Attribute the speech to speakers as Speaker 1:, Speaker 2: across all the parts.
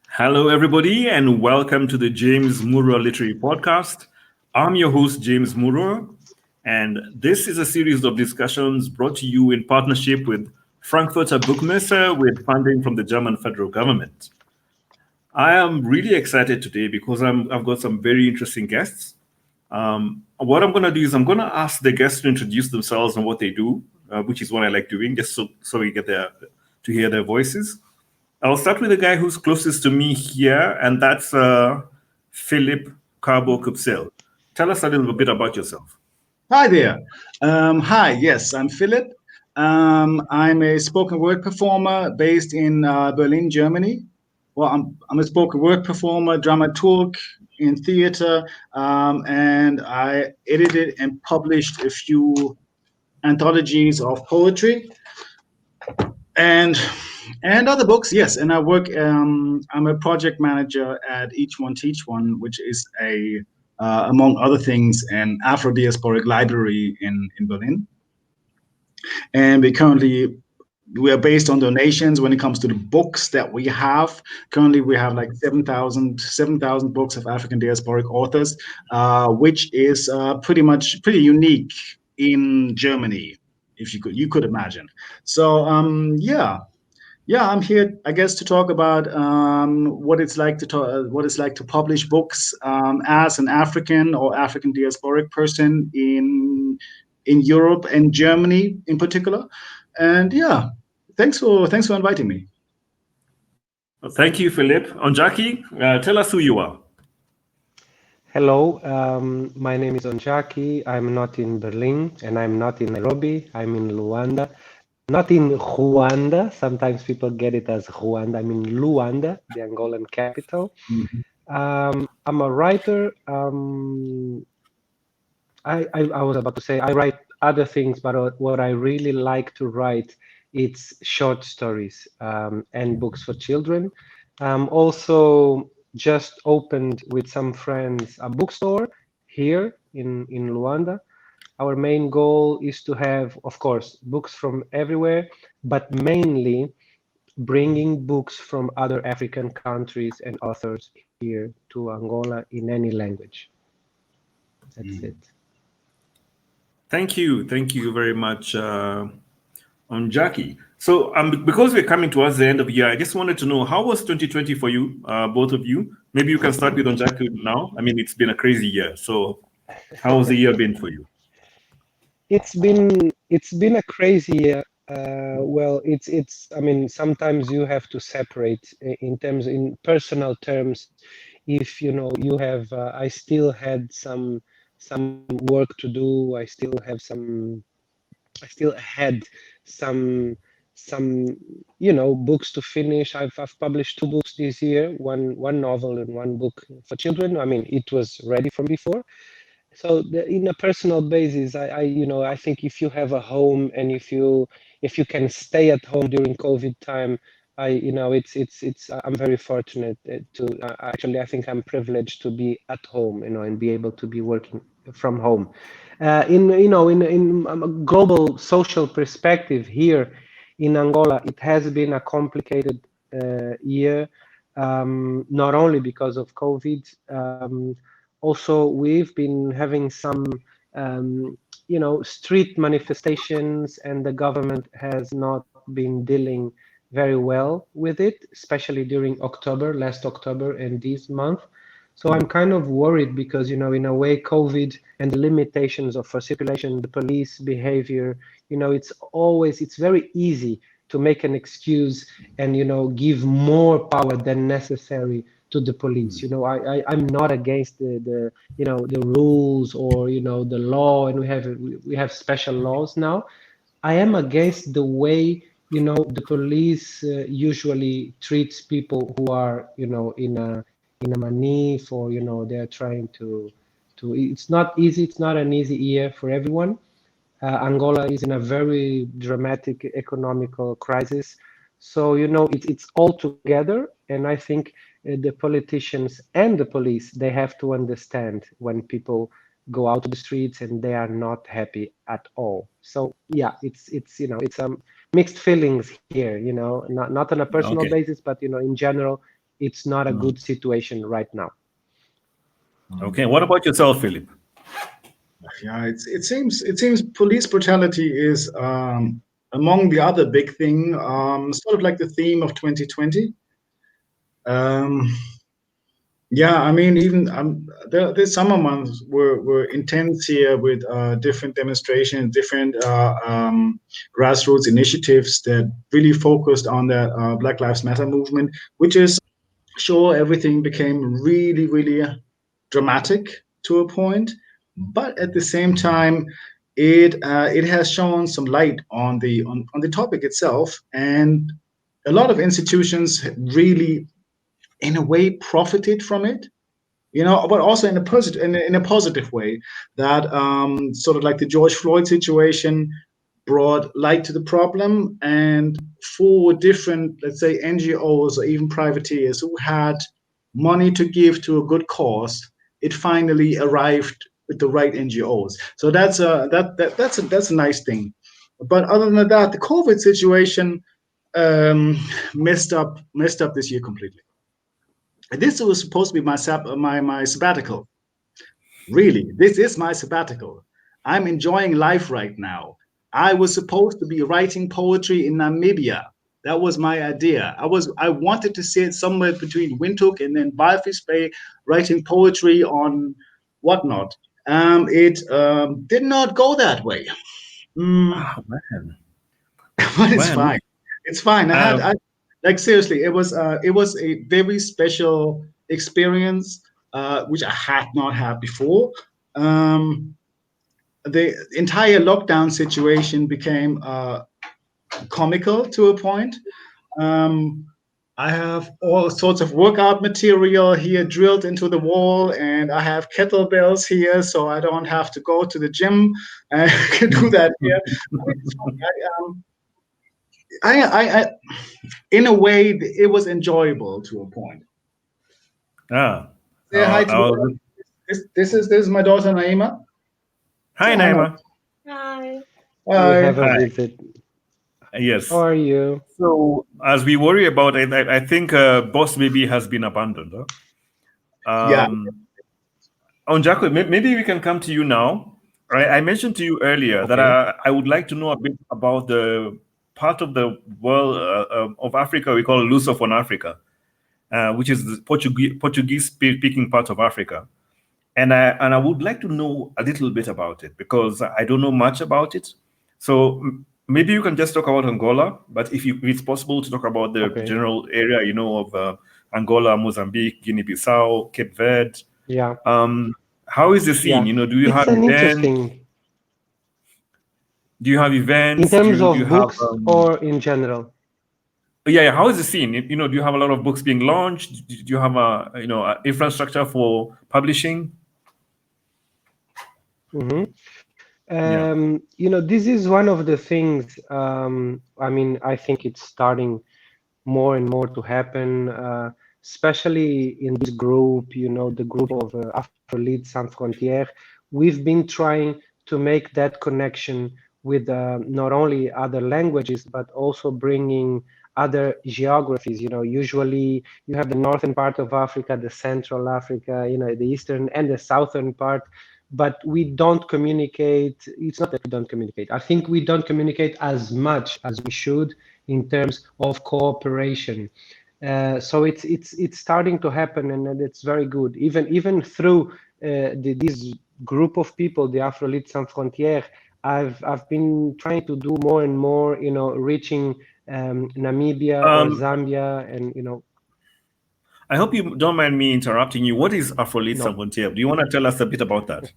Speaker 1: Hello, everybody, and welcome to the James Murua Literary Podcast. I'm your host, James Murua, and this is a series of discussions brought to you in partnership with Frankfurter Buchmesse with funding from the German federal government. I am really excited today because I've got some very interesting guests. What I'm going to do is I'm going to ask the guests to introduce themselves and what they do, which is what I like doing, just so we get to hear their voices. I'll start with the guy who's closest to me here, and that's Philipp Carbokupsell. Tell us a little bit about yourself.
Speaker 2: Hi there. Hi, yes, I'm Philipp. I'm a spoken word performer based in Berlin, Germany. Well, I'm a spoken word performer, dramaturg in theater, and I edited and published a few anthologies of poetry and other books. Yes, and I work. I'm a project manager at Each One Teach One, which is among other things, an Afro-diasporic library in Berlin. And we are based on donations when it comes to the books that we have. Currently, we have like 7,000 books of African diasporic authors, which is pretty unique in Germany, if you could imagine. So yeah, I'm here, I guess, to talk about what it's like to publish books as an African or African diasporic person in Europe and Germany in particular. And yeah, thanks for inviting me.
Speaker 1: Well, thank you, Philipp. Ondjaki, tell us who you are.
Speaker 3: Hello, my name is Ondjaki. I'm not in Berlin and I'm not in Nairobi. I'm in Luanda. Not in Rwanda. Sometimes people get it as Rwanda. I'm in Luanda, the Angolan capital. I'm a writer. I was about to say I write other things, but what I really like to write, it's short stories and books for children. Also just opened with some friends a bookstore here in Luanda. Our main goal is to have, of course, books from everywhere, but mainly bringing books from other African countries and authors here to Angola in any language. That's it.
Speaker 1: Thank you very much, Ondjaki. So because we're coming towards the end of the year, I just wanted to know, how was 2020 for you, both of you? Maybe you can start with Ondjaki now. I mean, it's been a crazy year. So how has the year been for you?
Speaker 3: It's been a crazy year. Well, I mean, sometimes you have to separate in personal terms. If you have, I still had some work to do. I still had some books to finish. I've published 2 books this year, one novel and 1 book for children. I mean, it was ready from before. So in a personal basis, I think if you have a home and if you can stay at home during COVID time, I'm very fortunate to actually, I think I'm privileged to be at home, and be able to be working from home. In a global social perspective here in Angola, it has been a complicated year, not only because of COVID. Also, we've been having some, street manifestations, and the government has not been dealing very well with it, especially during last October and this month. So I'm kind of worried because, in a way, COVID and the limitations for circulation, the police behavior, it's very easy to make an excuse and, give more power than necessary to the police. I'm not against the rules or the law, and we have special laws now. I am against the way the police usually treats people who are in a manif, or they're trying to. It's not easy. It's not an easy year for everyone. Angola is in a very dramatic economical crisis. So, it's all together. And I think the politicians and the police, they have to understand when people go out to the streets and they are not happy at all. So, yeah, mixed feelings here, not on a personal basis, but in general, it's not a good situation right now.
Speaker 1: Okay, what about yourself, Philipp?
Speaker 2: Yeah, it seems police brutality is among the other big thing, sort of like the theme of 2020. Yeah, I mean, even the summer months were intense here with different demonstrations, different grassroots initiatives that really focused on the Black Lives Matter movement, which is sure everything became really, really dramatic to a point, but at the same time, it has shown some light on the topic itself, and a lot of institutions really, in a way, profited from it, but also in a positive way. That sort of like the George Floyd situation brought light to the problem, and for different, let's say, NGOs or even privateers who had money to give to a good cause, it finally arrived with the right NGOs. So that's a nice thing. But other than that, the COVID situation messed up this year completely. This was supposed to be my sabbatical. Really, this is my sabbatical. I'm enjoying life right now. I was supposed to be writing poetry in Namibia. That was my idea. I wanted to sit somewhere between Windhoek and then Walvis Bay, writing poetry on whatnot. It did not go that way.
Speaker 1: Oh, man.
Speaker 2: But it's fine. It's fine. I like, seriously, it was a very special experience, which I had not had before. The entire lockdown situation became comical to a point. I have all sorts of workout material here drilled into the wall, and I have kettlebells here, so I don't have to go to the gym. I can do that here. I in a way, it was enjoyable to a point. Say hi to this is my daughter Naima.
Speaker 1: Hi, Naima.
Speaker 4: Hi.
Speaker 3: We have a visit.
Speaker 1: Yes.
Speaker 3: How are you?
Speaker 1: So, as we worry about it, I think Boss Baby has been abandoned.
Speaker 2: Yeah.
Speaker 1: Ondjaki, maybe we can come to you now. Right? I mentioned to you earlier that I would like to know a bit about the part of the world of Africa we call Lusophone Africa, which is the Portuguese-speaking part of Africa. And I would like to know a little bit about it because I don't know much about it. So maybe you can just talk about Angola, but if it's possible to talk about the general area, of Angola, Mozambique, Guinea-Bissau, Cape Verde.
Speaker 3: Yeah.
Speaker 1: How is the scene?
Speaker 3: Yeah.
Speaker 1: Do you have events? Do you have events?
Speaker 3: In terms of books or in general?
Speaker 1: Yeah. How is the scene? Do you have a lot of books being launched? Do you have a infrastructure for publishing?
Speaker 3: This is one of the things. I think it's starting more and more to happen, especially in this group. The group of Afro-Lit Sans Frontières. We've been trying to make that connection with not only other languages but also bringing other geographies. Usually you have the northern part of Africa, the central Africa, the eastern and the southern part. But we don't communicate. It's not that we don't communicate. I think we don't communicate as much as we should in terms of cooperation. So it's starting to happen, and it's very good. Even through this group of people, the Afro-Lit Sans Frontières, I've been trying to do more and more, reaching Namibia or Zambia, and
Speaker 1: I hope you don't mind me interrupting you. What is Afro-Lit Sans Frontières? Do you want to tell us a bit about that?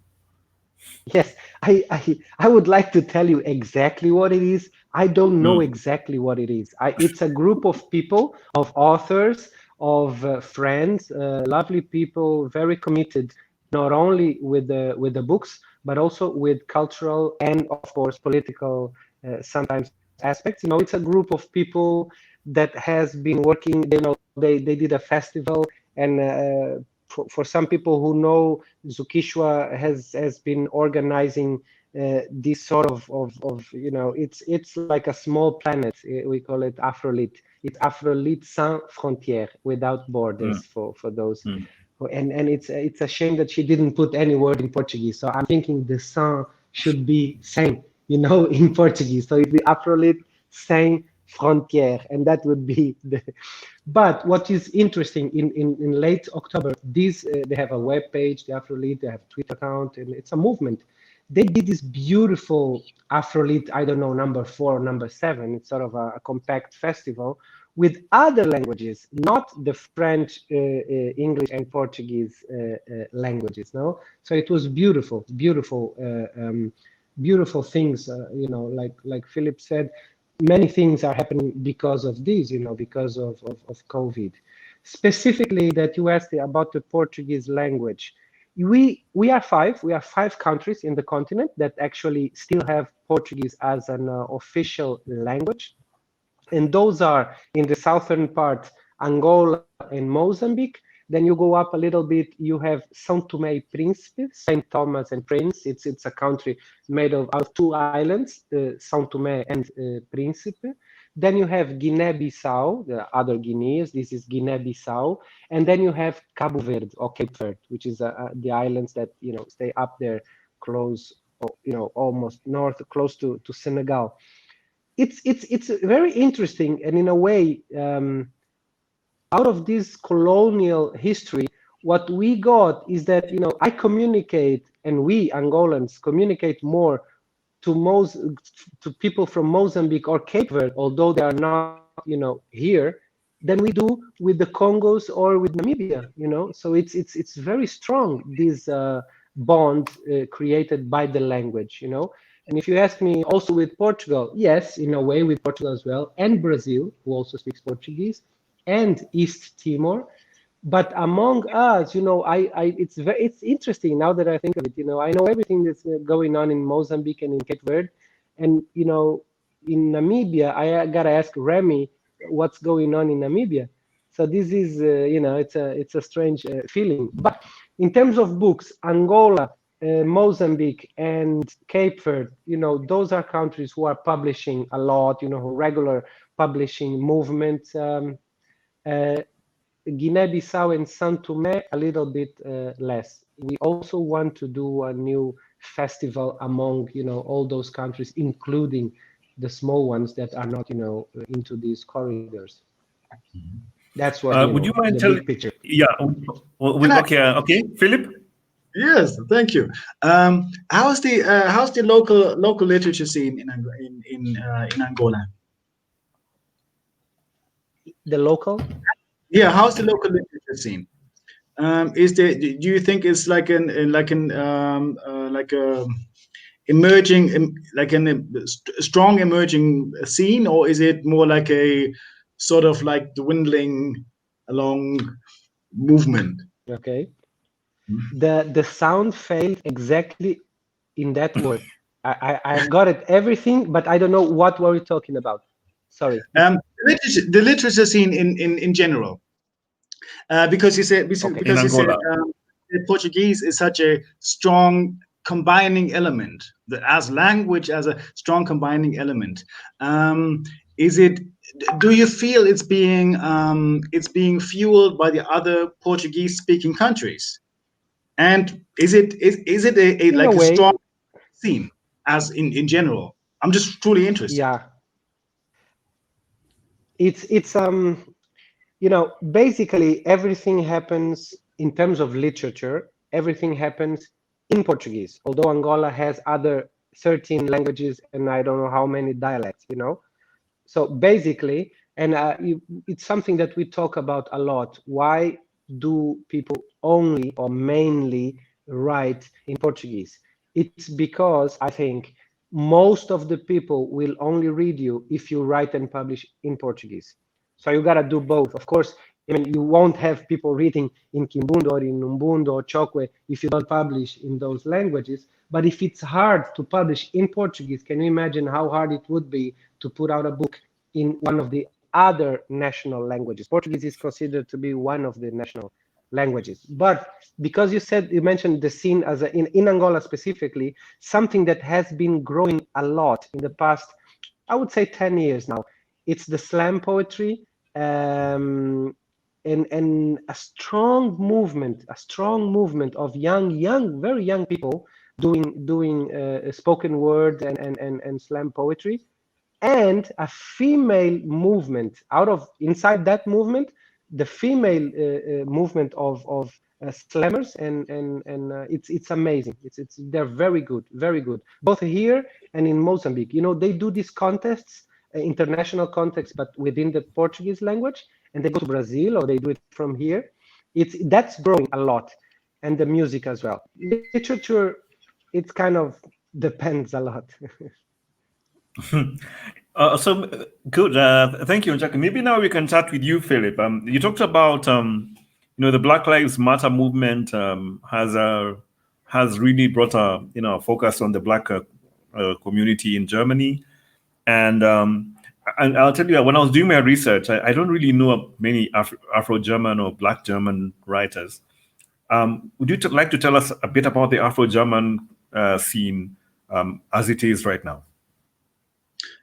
Speaker 3: Yes, I would like to tell you exactly what it is. I don't know exactly what it is. It's a group of people, of authors, of friends, lovely people, very committed, not only with the books, but also with cultural and, of course, political sometimes aspects. It's a group of people that has been working. They did a festival, and for some people who know, Zukishwa has been organizing this sort of it's like a small planet. We call it Afrolit. It's Afrolit sans frontières, without borders, for those. And it's a shame that she didn't put any word in Portuguese. So I'm thinking the sans should be same, in Portuguese. So it'd be Afrolit sans frontières, and that would be the. But what is interesting, in late October, they have a web page, the Afrolit, they have a Twitter account, and it's a movement. They did this beautiful Afrolit, I don't know, number 4 or number 7. It's sort of a compact festival with other languages, not the French, English, and Portuguese languages. No, so it was beautiful, beautiful things. Like Philipp said, many things are happening because of this. Because of COVID. Specifically, that you asked about the Portuguese language. We are 5 countries in the continent that actually still have Portuguese as an official language. And those are in the southern part, Angola and Mozambique. Then you go up a little bit, you have São Tomé e Príncipe, St. Thomas and Prince. It's a country made of 2 islands, São Tomé and Príncipe. Then you have Guinea-Bissau, the other Guineas. This is Guinea-Bissau. And then you have Cabo Verde or Cape Verde, which is the islands that, stay up there close, almost north, close to Senegal. It's very interesting. And in a way, out of this colonial history, what we got is that, I communicate, and we Angolans communicate more to people from Mozambique or Cape Verde, although they are not, here, than we do with the Congos or with Namibia. So it's very strong, this bond created by the language. And if you ask me, also with Portugal, yes, in a way with Portugal as well, and Brazil, who also speaks Portuguese, and East Timor. But among us, it's interesting now that I think of it. I know everything that's going on in Mozambique and in Cape Verde, and in Namibia, I gotta ask Remy what's going on in Namibia. So this is, it's a strange feeling. But in terms of books, Angola, Mozambique, and Cape Verde, those are countries who are publishing a lot. Regular publishing movement. Guinea-Bissau and São Tomé a little bit less. We also want to do a new festival among all those countries, including the small ones that are not into these corridors. That's what
Speaker 1: would you mind
Speaker 3: the
Speaker 1: telling?
Speaker 3: big picture.
Speaker 1: Yeah. Okay, Philipp.
Speaker 2: Yes, thank you. How's the local literature scene in Angola?
Speaker 3: The local?
Speaker 2: Yeah, how's the local literature scene? Do you think it's like a strong emerging scene, or is it more like a sort of like dwindling along movement?
Speaker 3: Okay. The sound failed exactly in that word. I got it, everything, but I don't know what were we talking about. Sorry.
Speaker 2: The literature scene in general, because you said Portuguese is such a strong combining element, as language as a strong combining element. Do you feel it's being fueled by the other Portuguese-speaking countries? And is it a strong scene as in general? I'm just truly interested.
Speaker 3: Yeah. It's basically everything happens in terms of literature. Everything happens in Portuguese, although Angola has other 13 languages and I don't know how many dialects. So basically, and it's something that we talk about a lot. Why do people only or mainly write in Portuguese? It's because I think most of the people will only read you if you write and publish in Portuguese. So you gotta do both. Of course, you won't have people reading in Kimbundo or in Umbundo or Chokwe if you don't publish in those languages. But if it's hard to publish in Portuguese, can you imagine how hard it would be to put out a book in one of the other national languages? Portuguese is considered to be one of the national languages. But because you mentioned the scene as in Angola specifically, something that has been growing a lot in the past, I would say 10 years now. It's the slam poetry, and a strong movement of very young people doing spoken word and slam poetry, and a female movement inside that movement, the female movement of slammers, and it's amazing. They're very good, both here and in Mozambique. They do these contests, international contests, but within the Portuguese language, and they go to Brazil or they do it from here. That's growing a lot, and the music as well. Literature, it kind of depends a lot.
Speaker 1: So good. Thank you, Ondjaki. Maybe now we can chat with you, Philipp. You talked about the Black Lives Matter movement has really brought a focus on the Black community in Germany, and I'll tell you, when I was doing my research, I don't really know many Afro-German or Black German writers. Would you like to tell us a bit about the Afro-German scene as it is right now?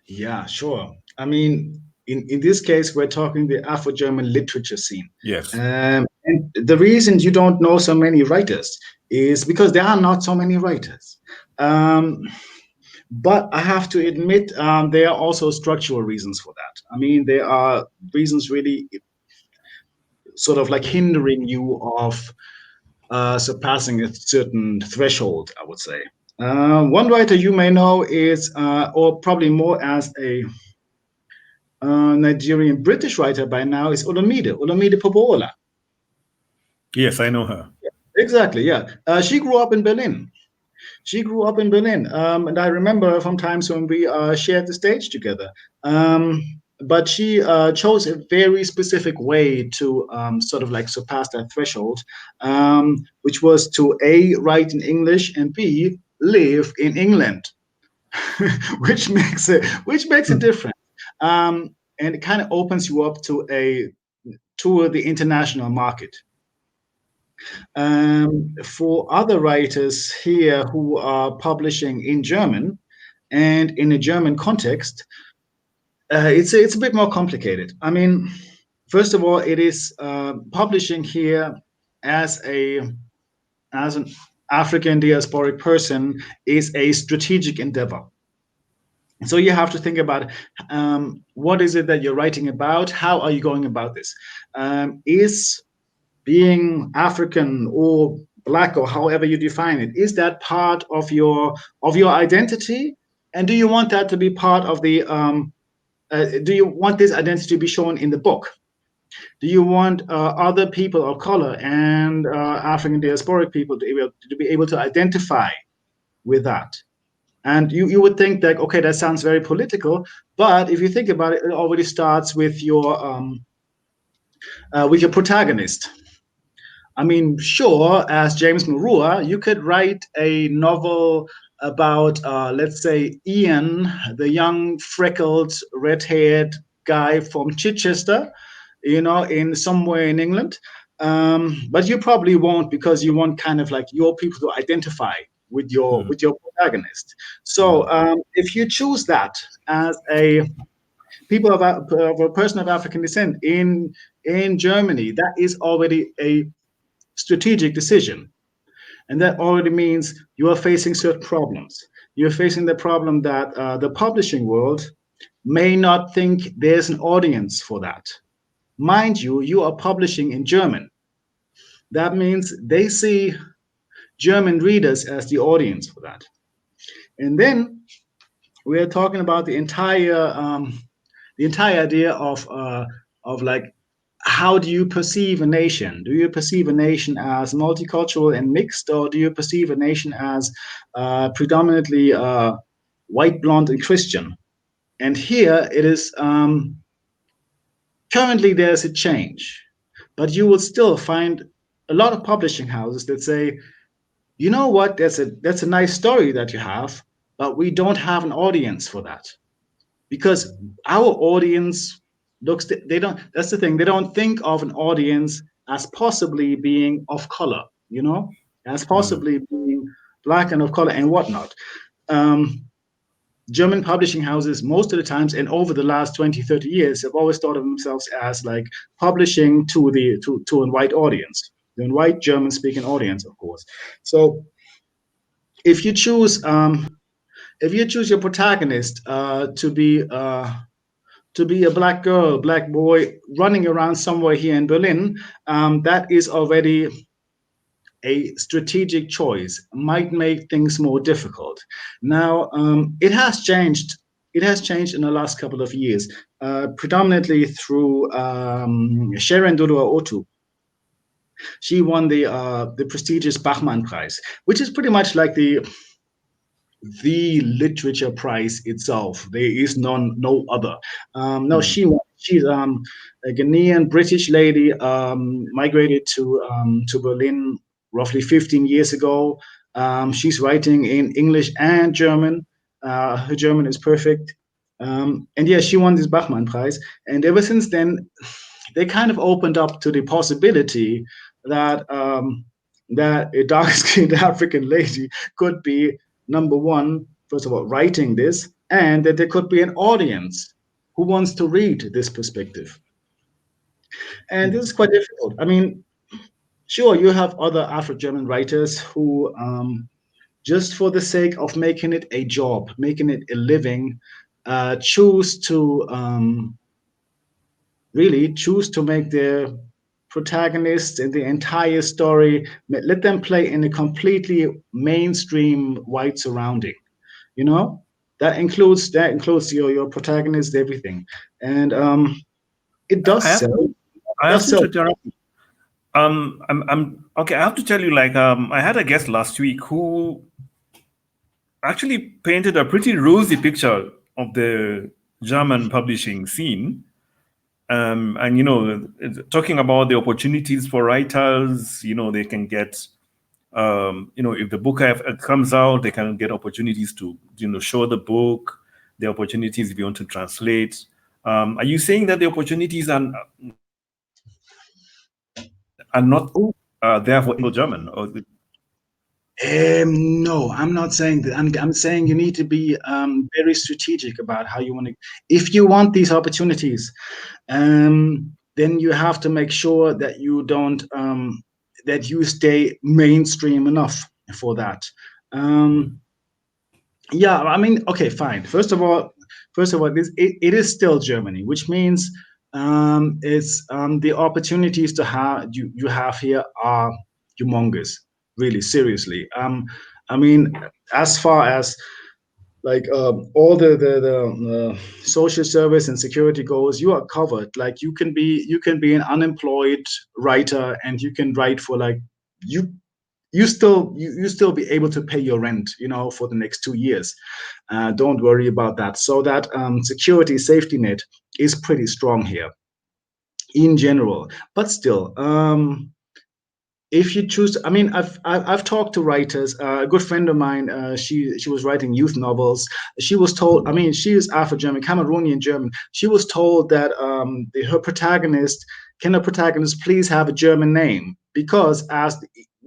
Speaker 2: Yeah, sure. I mean, in this case, we're talking the Afro-German literature scene.
Speaker 1: Yes.
Speaker 2: And the reason you don't know so many writers is because there are not so many writers. But I have to admit, there are also structural reasons for that. I mean, there are reasons really sort of like hindering you of surpassing a certain threshold, I would say. One writer you may know is, or probably more as a Nigerian British writer by now, is Olumide Poboola.
Speaker 1: Yes, I know her.
Speaker 2: Exactly, yeah. She grew up in Berlin. And I remember from times when we shared the stage together. But she chose a very specific way to sort of like surpass that threshold, which was to A, write in English, and B, live in England, which makes it different. And it kind of opens you up to the international market. For other writers here who are publishing in German and in a German context, it's a bit more complicated. I mean, first of all, it is publishing here as an African diasporic person is a strategic endeavor. So you have to think about what is it that you're writing about? How are you going about this? Is being African or Black, or however you define it, is that part of your identity? And do you want that to be part of the do you want this identity to be shown in the book? Do you want other people of color and African diasporic people to be able to identify with that? And you would think that, okay, that sounds very political, but if you think about it, it already starts with your protagonist. I mean, sure, as James Murua, you could write a novel about, let's say, Ian, the young, freckled, red-haired guy from Chichester, in somewhere in England. But you probably won't, because you want kind of like your people to identify with your protagonist. So if you choose that as a person of African descent in Germany, that is already a strategic decision. And that already means you are facing certain problems. You're facing the problem that the publishing world may not think there's an audience for that. Mind you, you are publishing in German. That means they see German readers as the audience for that. And then we are talking about the entire idea of like, how do you perceive a nation? Do you perceive a nation as multicultural and mixed, or do you perceive a nation as predominantly white, blonde, and Christian? And here it is, currently there's a change, but you will still find a lot of publishing houses that say, you know what, that's a nice story that you have, but we don't have an audience for that. Because our audience that's the thing, they don't think of an audience as possibly being of color, as possibly being black and of color and whatnot. German publishing houses, most of the times, and over the last 20, 30 years, have always thought of themselves as like publishing to a white audience, the white German-speaking audience, of course. So if you choose your protagonist to be a black girl, black boy running around somewhere here in Berlin, that is already a strategic choice, might make things more difficult. Now, it has changed. It has changed in the last couple of years, predominantly through Sharon Dodua-Otu. She won the prestigious Bachmann Prize, which is pretty much like the literature prize itself. There is no other. No, she's a Ghanaian British lady, migrated to Berlin roughly 15 years ago. She's writing in English and German. Her German is perfect. And yeah, she won this Bachmann Prize. And ever since then, they kind of opened up to the possibility that that a dark-skinned African lady could be, number one, first of all, writing this, and that there could be an audience who wants to read this perspective. And this is quite difficult. I mean, sure, you have other Afro-German writers who, just for the sake of making it a job, making it a living, choose to make their protagonists in the entire story, let them play in a completely mainstream white surrounding. That includes your protagonist, everything, and it does sell.
Speaker 1: I'm okay. I have to tell you, like, I had a guest last week who actually painted a pretty rosy picture of the German publishing scene. And talking about the opportunities for writers, they can get, if the book comes out, they can get opportunities to, show the book, the opportunities if you want to translate. Are you saying that the opportunities are not there for English German? Or
Speaker 2: no, I'm not saying that. I'm saying you need to be very strategic about how you want to. If you want these opportunities, then you have to make sure that you don't that you stay mainstream enough for that. Yeah, I mean, okay, fine. First of all, it is still Germany, which means it's the opportunities to have you have here are humongous. Really, seriously. I mean, as far as like all the social service and security goes, you are covered. Like you can be an unemployed writer, and you can write for like you still be able to pay your rent, for the next 2 years. Don't worry about that. So that security safety net is pretty strong here in general. But still, if you choose, I mean, I've talked to writers. A good friend of mine, she was writing youth novels. She was told, I mean, she is Afro-German, Cameroonian German. She was told that her protagonist, can the protagonist please have a German name? Because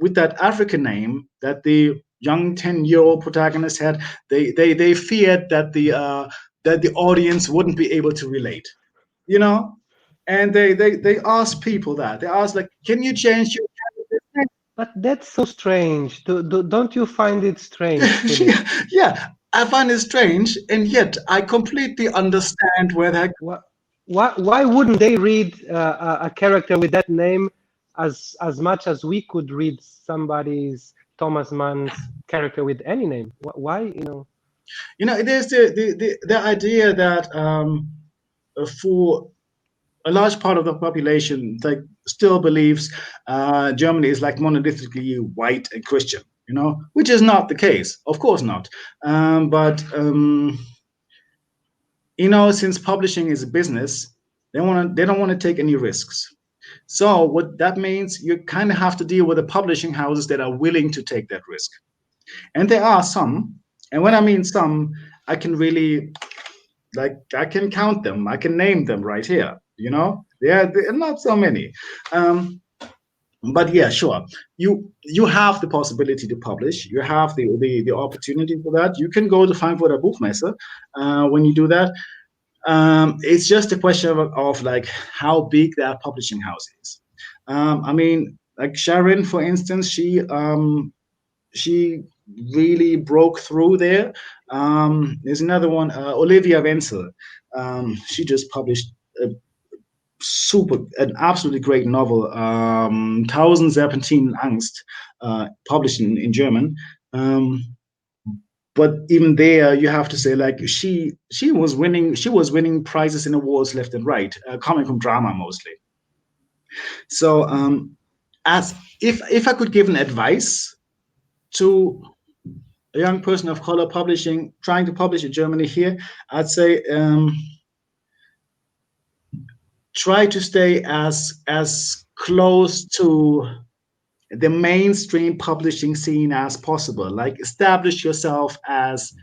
Speaker 2: with that African name that the young 10-year-old protagonist had, they feared that the audience wouldn't be able to relate, and they asked people that. They asked, like, can you change your character's name?
Speaker 3: But that's so strange. Don't you find it strange, Philipp?
Speaker 2: Yeah, I find it strange, and yet I completely understand where that.
Speaker 3: Why wouldn't they read a character with that name as much as we could read somebody's Thomas Mann's character with any name? Why,
Speaker 2: There's the idea that for a large part of the population, like, still believes Germany is like monolithically white and Christian, which is not the case. Of course not. But since publishing is a business, they don't want to take any risks. So what that means, you kind of have to deal with the publishing houses that are willing to take that risk. And there are some. And when I mean some, I can really, like, I can count them. I can name them right here. There are not so many. But yeah, sure. You have the possibility to publish. You have the opportunity for that. You can go to Frankfurter Buchmesse when you do that. It's just a question of like how big that publishing house is. I mean, like Sharon, for instance, she really broke through there. There's another one, Olivia Wenzel. She just published an absolutely great novel, Tausend Serpentinen Angst, published in German. But even there, you have to say like she was winning prizes and awards left and right, coming from drama mostly. So as if I could give an advice to a young person of color trying to publish in Germany here, I'd say try to stay as close to the mainstream publishing scene as possible. Like establish yourself as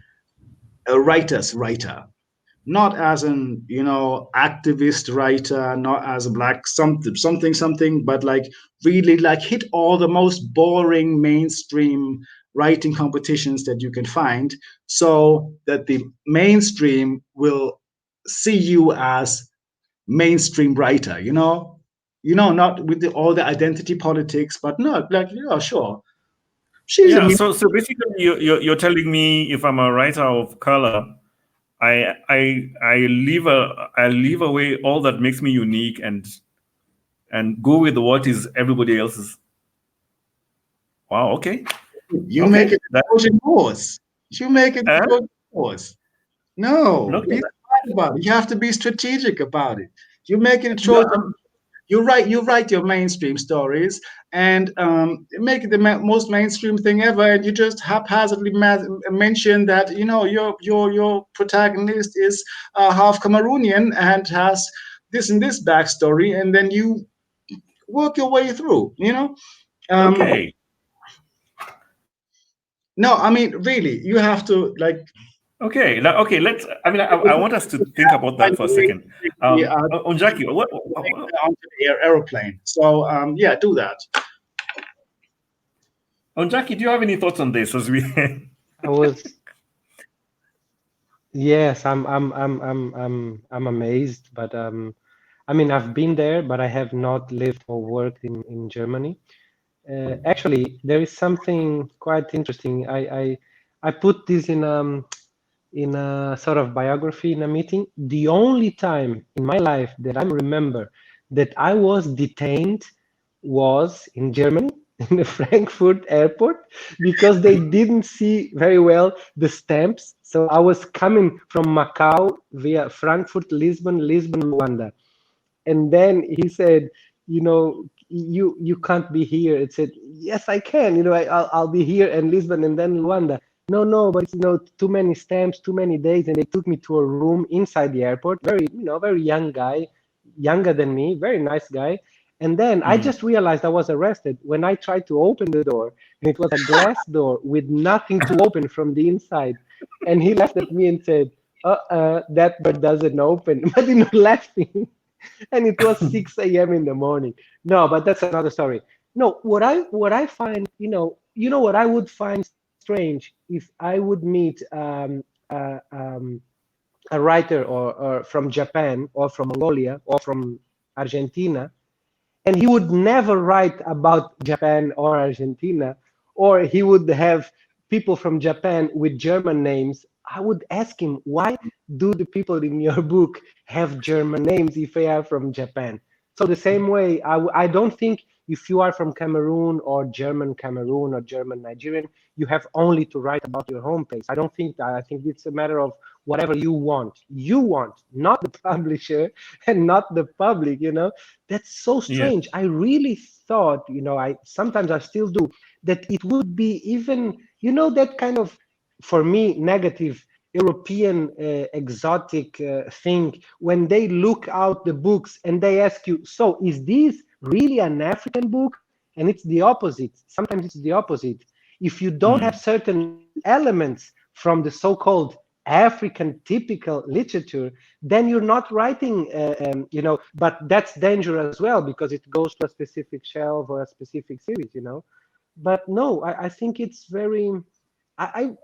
Speaker 2: a writer's writer, not as an activist writer, not as a black something, but like really like hit all the most boring mainstream writing competitions that you can find, so that the mainstream will see you as mainstream writer, not with all the identity politics, but no, like, sure, she's a
Speaker 1: So basically, you're telling me if I'm a writer of color, I leave away all that makes me unique and go with what is everybody else's. Wow. Okay.
Speaker 2: You make it a Trojan horse. You make it a Trojan horse. No, be smart about it. You have to be strategic about it. You make it a Trojan. You write your mainstream stories and make it the most mainstream thing ever, and you just haphazardly mention that your protagonist is half Cameroonian and has this and this backstory, and then you work your way through.
Speaker 1: Okay.
Speaker 2: No, I mean really, you have to like.
Speaker 1: Okay. Let's. I want us to think about that for a second. Ondjaki, what?
Speaker 2: Onto the aeroplane. So yeah, do that.
Speaker 1: Ondjaki, do you have any thoughts on this as we?
Speaker 3: Yes, I'm amazed, but I mean, I've been there, but I have not lived or worked in Germany. Actually, there is something quite interesting. I put this in a sort of biography in a meeting. The only time in my life that I remember that I was detained was in Germany, in the Frankfurt airport, because they didn't see very well the stamps. So I was coming from Macau via Frankfurt, Lisbon, Luanda. And then he said, you can't be here. It said, yes, I can. I'll be here in Lisbon and then Luanda. No, but too many stamps, too many days, and they took me to a room inside the airport. Very young guy, younger than me, very nice guy. And then I just realized I was arrested when I tried to open the door, and it was a glass door with nothing to open from the inside. And he laughed at me and said, that door doesn't open, but laughing. And it was 6 a.m. in the morning. No, but that's another story. No, what I find, what I would find strange if I would meet a writer or from Japan or from Mongolia or from Argentina, and he would never write about Japan or Argentina, or he would have people from Japan with German names. I would ask him, why do the people in your book have German names if they are from Japan? So the same way, I don't think if you are from Cameroon or German Cameroon or German Nigerian, you have only to write about your home place. I don't think that. I think it's a matter of whatever you want. You want, not the publisher and not the public, That's so strange. Yeah. I really thought, sometimes I still do, that it would be even, that kind of, for me, negative European exotic thing when they look out the books and they ask you, so is this really an African book? And it's the opposite. Sometimes it's the opposite. If you don't have certain elements from the so-called African typical literature, then you're not writing, you know, but that's dangerous as well, because it goes to a specific shelf or a specific series, you know. But no, I think it's very,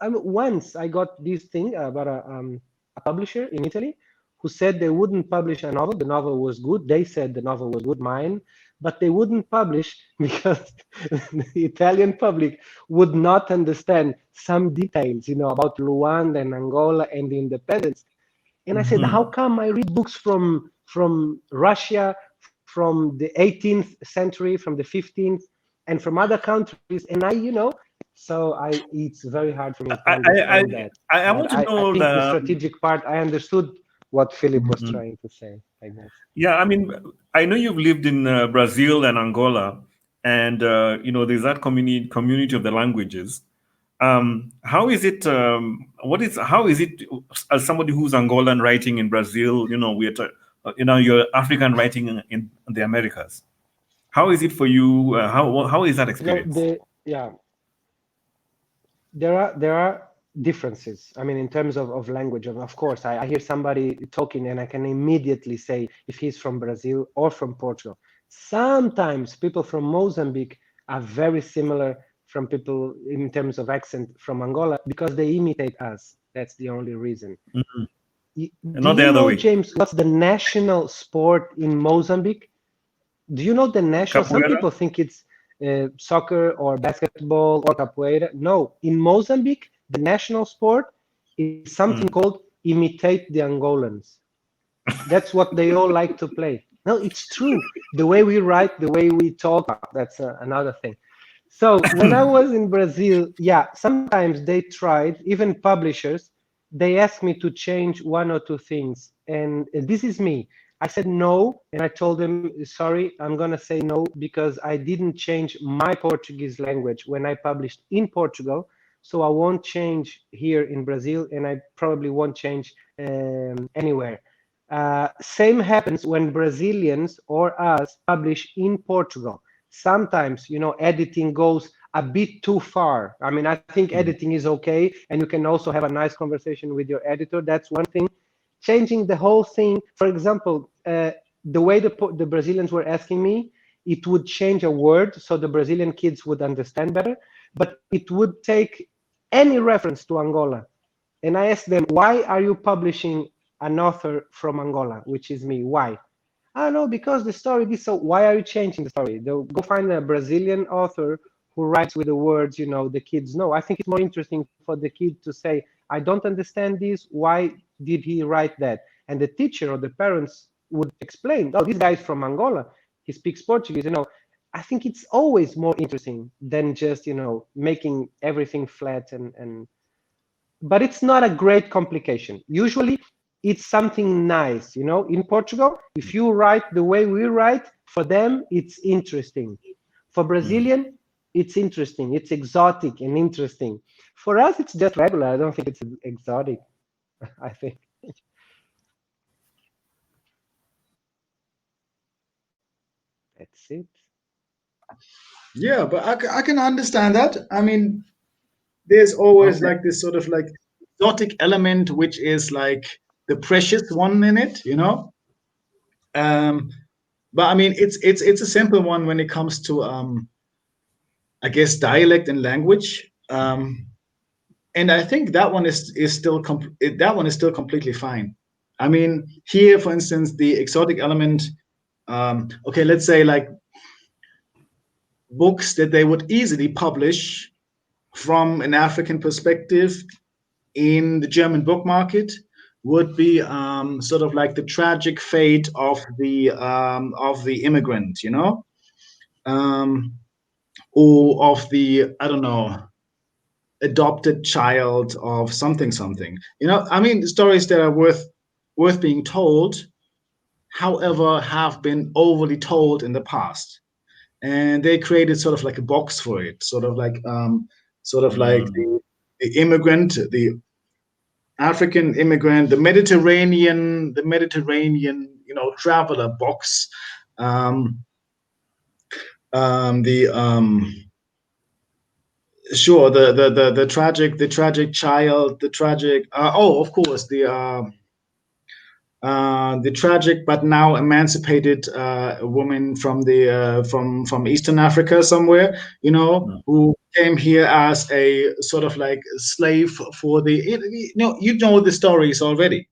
Speaker 3: once I got this thing about a publisher in Italy who said they wouldn't publish a novel. The novel was good. They said the novel was good, mine, but they wouldn't publish because the Italian public would not understand some details, you know, about Rwanda and Angola and the independence. And I said, how come I read books from Russia, from the 18th century, from the 15th, and from other countries, and you know, so it's very hard for me to understand that.
Speaker 1: I want to know
Speaker 3: I think the strategic part, I understood what Philip was trying to say, I guess.
Speaker 1: Yeah, I mean, I know you've lived in Brazil and Angola, and you know, there's that community of the languages. How is it? How is it as somebody who's Angolan writing in Brazil? You know, you know, you're African writing in the Americas. How is it for you? How is that experience?
Speaker 3: No, there are differences. I mean, in terms of language, of course, I hear somebody talking and I can immediately say if he's from Brazil or from Portugal. Sometimes people from Mozambique are very similar from people in terms of accent from Angola because they imitate us. That's the only reason. Do
Speaker 1: Not
Speaker 3: you
Speaker 1: the other
Speaker 3: know,
Speaker 1: way.
Speaker 3: James, what's the national sport in Mozambique? Do you know the national?
Speaker 1: Capoeira?
Speaker 3: Some people think it's soccer or basketball or capoeira. No, in Mozambique, the national sport is something called imitate the Angolans. That's what they all like to play. No, it's true. The way we write, the way we talk, that's another thing. So when I was in Brazil, yeah, sometimes they tried, even publishers, they asked me to change one or two things. And this is me. I said no, and I told them, sorry, I'm going to say no because I didn't change my Portuguese language when I published in Portugal. So I won't change here in Brazil, and I probably won't change anywhere. Same happens when Brazilians or us publish in Portugal. Sometimes, you know, editing goes a bit too far. I mean, I think editing is okay, and you can also have a nice conversation with your editor. That's one thing. Changing the whole thing, for example, the way the Brazilians were asking me, it would change a word so the Brazilian kids would understand better, but it would take any reference to Angola. And I asked them, why are you publishing an author from Angola, which is me? Why? I know, because the story is so. Why are you changing the story? They'll go find a Brazilian author who writes with the words, you know, the kids know. I think it's more interesting for the kid to say, I don't understand this. Why did he write that? And the teacher or the parents would explain, oh, this guy is from Angola. He speaks Portuguese. You know, I think it's always more interesting than just, you know, making everything flat and. But it's not a great complication. Usually it's something nice, you know. In Portugal, if you write the way we write, for them, it's interesting. For Brazilian, it's interesting. It's exotic and interesting. For us, it's just regular. I don't think it's exotic, I think. That's it.
Speaker 2: Yeah, but I can understand that. I mean, there's always like this sort of like exotic element, which is like the precious one in it, you know. But I mean, it's a simple one when it comes to I guess dialect and language. And I think that one is still that one is still completely fine. I mean, here, for instance, the exotic element. Okay, let's say like books that they would easily publish from an African perspective in the German book market would be sort of like the tragic fate of the immigrant, you know, or of the, I don't know, adopted child of something. You know, I mean, stories that are worth being told, however, have been overly told in the past, and they created sort of like a box for it, sort of like the immigrant, the African immigrant, the Mediterranean, you know, traveler box, the Sure, the tragic child, the tragic. Of course, the tragic but now emancipated woman from the from Eastern Africa somewhere, who came here as a sort of like slave for you know the stories already,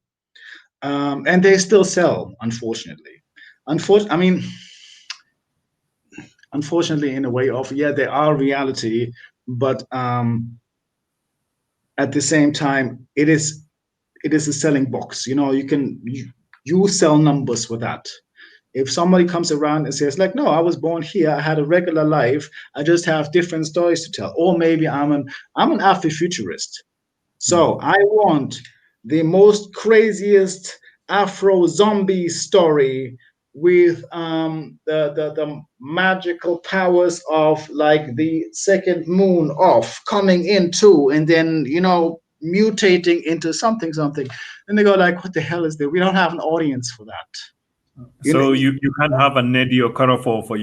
Speaker 2: and they still sell, unfortunately. I mean, unfortunately, in a way of they are reality, but at the same time, it is a selling box. You sell numbers for that. If somebody comes around and says like, no, I was born here, I had a regular life, I just have different stories to tell, or maybe I'm an Afrofuturist, so I want the most craziest Afro zombie story with the magical powers of like the second moon off coming into, and then mutating into something. And they go like, what the hell is this? We don't have an audience for that.
Speaker 1: So you can't have a Nedi or Carrefour for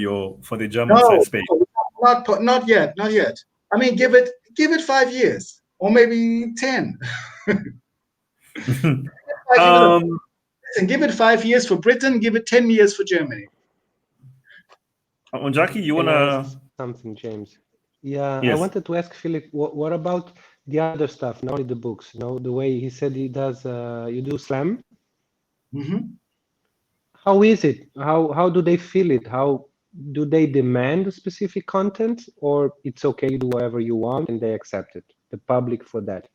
Speaker 1: the German
Speaker 2: No,
Speaker 1: space.
Speaker 2: not yet. I mean, give it 5 years or maybe 10. And give it 5 years for Britain, give it 10 years for Germany.
Speaker 1: Ondjaki, you want to...
Speaker 3: something, James? Yeah,
Speaker 1: yes.
Speaker 3: I wanted to ask Philip, what about the other stuff, not only the books, the way he said he does, you do slam?
Speaker 2: Mm-hmm.
Speaker 3: How is it? How do they feel it? How do they demand specific content, or it's okay, you do whatever you want and they accept it, the public for that?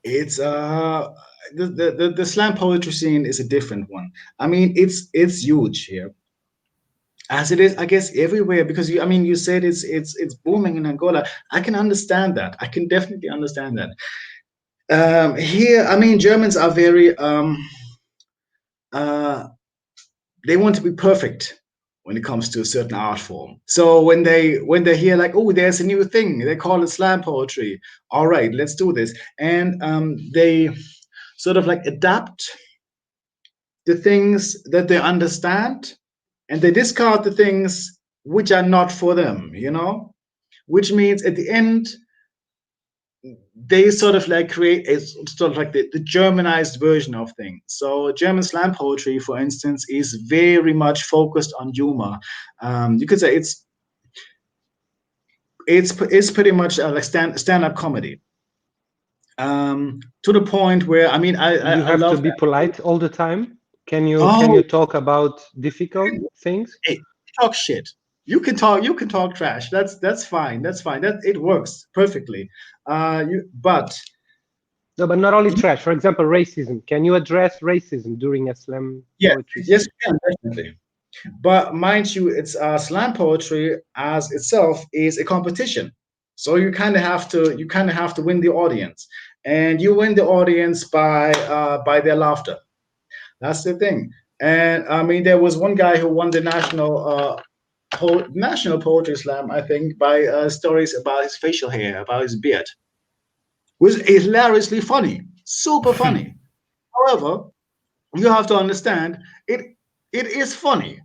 Speaker 2: It's the slam poetry scene is a different one. I mean, it's huge here, as it is, I guess, everywhere, because you said it's booming in Angola. I can understand that. I can definitely understand that. Here, I mean, Germans are very they want to be perfect when it comes to a certain art form. So when they hear like, oh, there's a new thing, they call it slam poetry. All right, let's do this. And they sort of like adapt the things that they understand, and they discard the things which are not for them, which means at the end, they sort of like create a sort of like the Germanized version of things. So German slam poetry, for instance, is very much focused on humor. You could say it's pretty much like stand-up comedy. To the point where I
Speaker 3: have
Speaker 2: love
Speaker 3: to be polite all the time. Can you talk about difficult things?
Speaker 2: Hey, talk shit. You can talk trash. That's fine. That it works perfectly.
Speaker 3: No, but not only trash. For example, racism. Can you address racism during a slam poetry?
Speaker 2: Yes, you can, definitely. But mind you, it's slam poetry as itself is a competition. So you kind of have to win the audience, and you win the audience by their laughter. That's the thing. And I mean, there was one guy who won the national poetry slam, I think, by stories about his facial hair, about his beard. Was hilariously funny, super funny. However, you have to understand it is funny.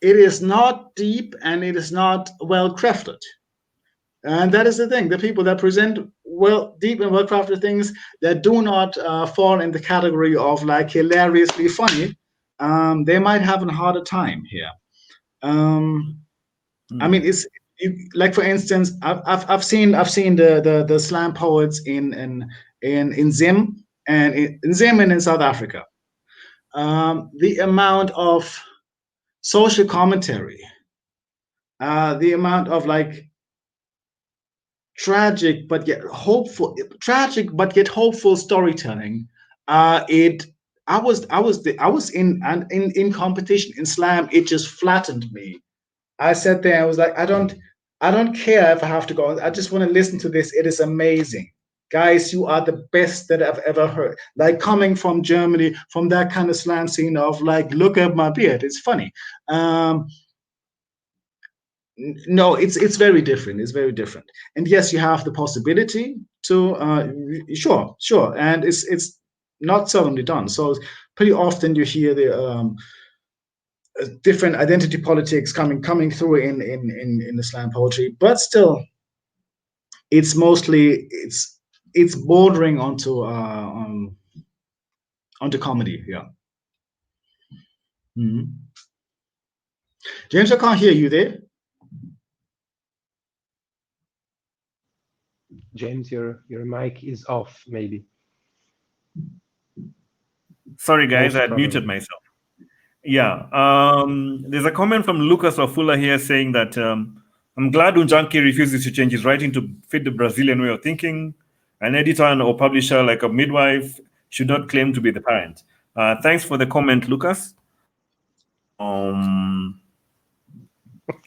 Speaker 2: It is not deep, and it is not well crafted. And that is the thing. The people that present deep and well crafted things that do not fall in the category of like hilariously funny, they might have a harder time here. I mean, it's like, for instance, I've seen the slam poets in Zim and in South Africa. The amount of social commentary, the amount of like tragic but yet hopeful storytelling. I was in competition in slam. It just flattened me. I sat there. I was like, I don't care if I have to go. I just want to listen to this. It is amazing. Guys, you are the best that I've ever heard. Like, coming from Germany, from that kind of slam scene of like, look at my beard. It's funny. No, it's very different. It's very different. And yes, you have the possibility to sure, and it's not seldomly done. So pretty often you hear the different identity politics coming through in the slam poetry, but still, it's mostly it's bordering onto comedy. Yeah. Mhm. James, I can't hear you there.
Speaker 3: James, your mic is off, maybe.
Speaker 1: Sorry, guys,
Speaker 3: Most
Speaker 1: I had
Speaker 3: probably.
Speaker 1: muted myself. Yeah. There's a comment from Lucas Ofula here saying that I'm glad Ondjaki refuses to change his writing to fit the Brazilian way of thinking. An editor or publisher like a midwife should not claim to be the parent. Thanks for the comment, Lucas.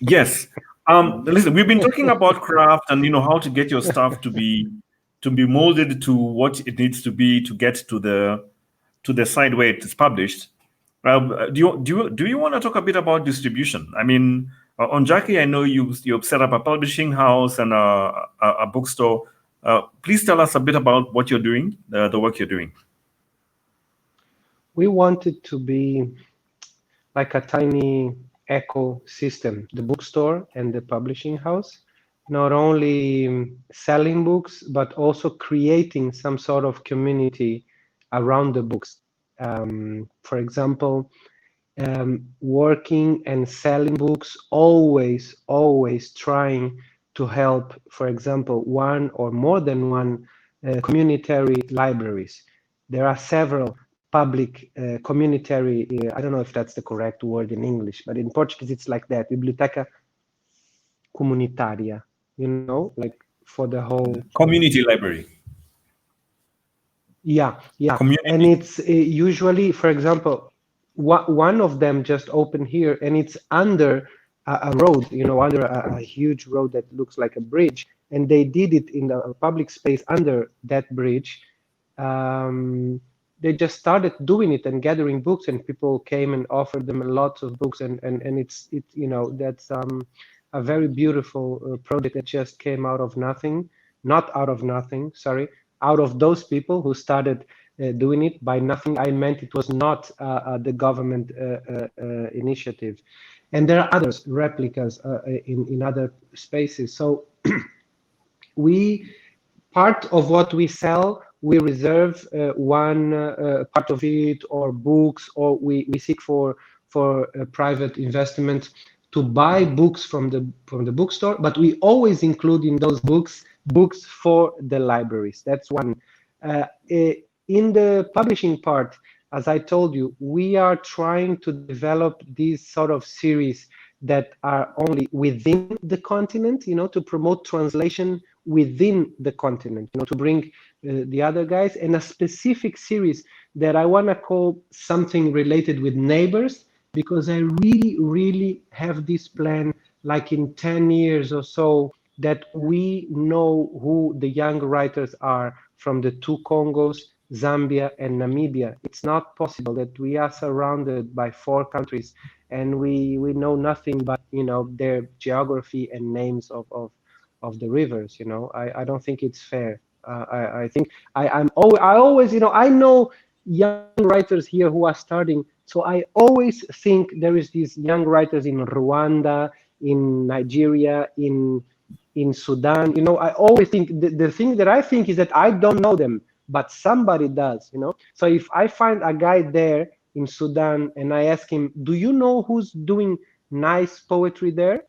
Speaker 1: Yes. Listen, we've been talking about craft and how to get your stuff to be molded to what it needs to be to get to the site where it is published. Do you want to talk a bit about distribution? I mean, Ondjaki, I know you've set up a publishing house and a bookstore. Please tell us a bit about what you're doing, the work you're doing.
Speaker 3: We wanted to be like a tiny ecosystem, the bookstore and the publishing house, not only selling books, but also creating some sort of community around the books. For example, working and selling books, always trying to help, for example, one or more than one communitary libraries. There are several public communitary, I don't know if that's the correct word in English, but in Portuguese it's like that, biblioteca comunitária, like for the whole
Speaker 1: community library.
Speaker 3: Yeah.
Speaker 1: Community.
Speaker 3: And it's usually, for example, one of them just opened here, and it's under a road, under a huge road that looks like a bridge, and they did it in the public space under that bridge. They just started doing it and gathering books, and people came and offered them lots of books, and it's that's a very beautiful project that just came out of nothing, not out of nothing, sorry, out of those people who started doing it. By nothing, I meant it was not the government initiative. And there are others, replicas in other spaces. So part of what we sell, we reserve one part of it, or books, or we seek for private investment to buy books from the bookstore, but we always include in those books for the libraries. That's one. In the publishing part, as I told you, we are trying to develop these sort of series that are only within the continent, to promote translation within the continent, to bring the other guys, and a specific series that I want to call something related with neighbors, because I really have this plan, like in 10 years or so, that we know who the young writers are from the two Congos, Zambia and Namibia. It's not possible that we are surrounded by 4 countries and we know nothing but their geography and names of the rivers. I don't think it's fair. I think I always I know young writers here who are starting, so I always think there is these young writers in Rwanda, in Nigeria, in Sudan. I always think the thing that I think is that I don't know them, but somebody does. So if I find a guy there in Sudan and I ask him, do you know who's doing nice poetry there?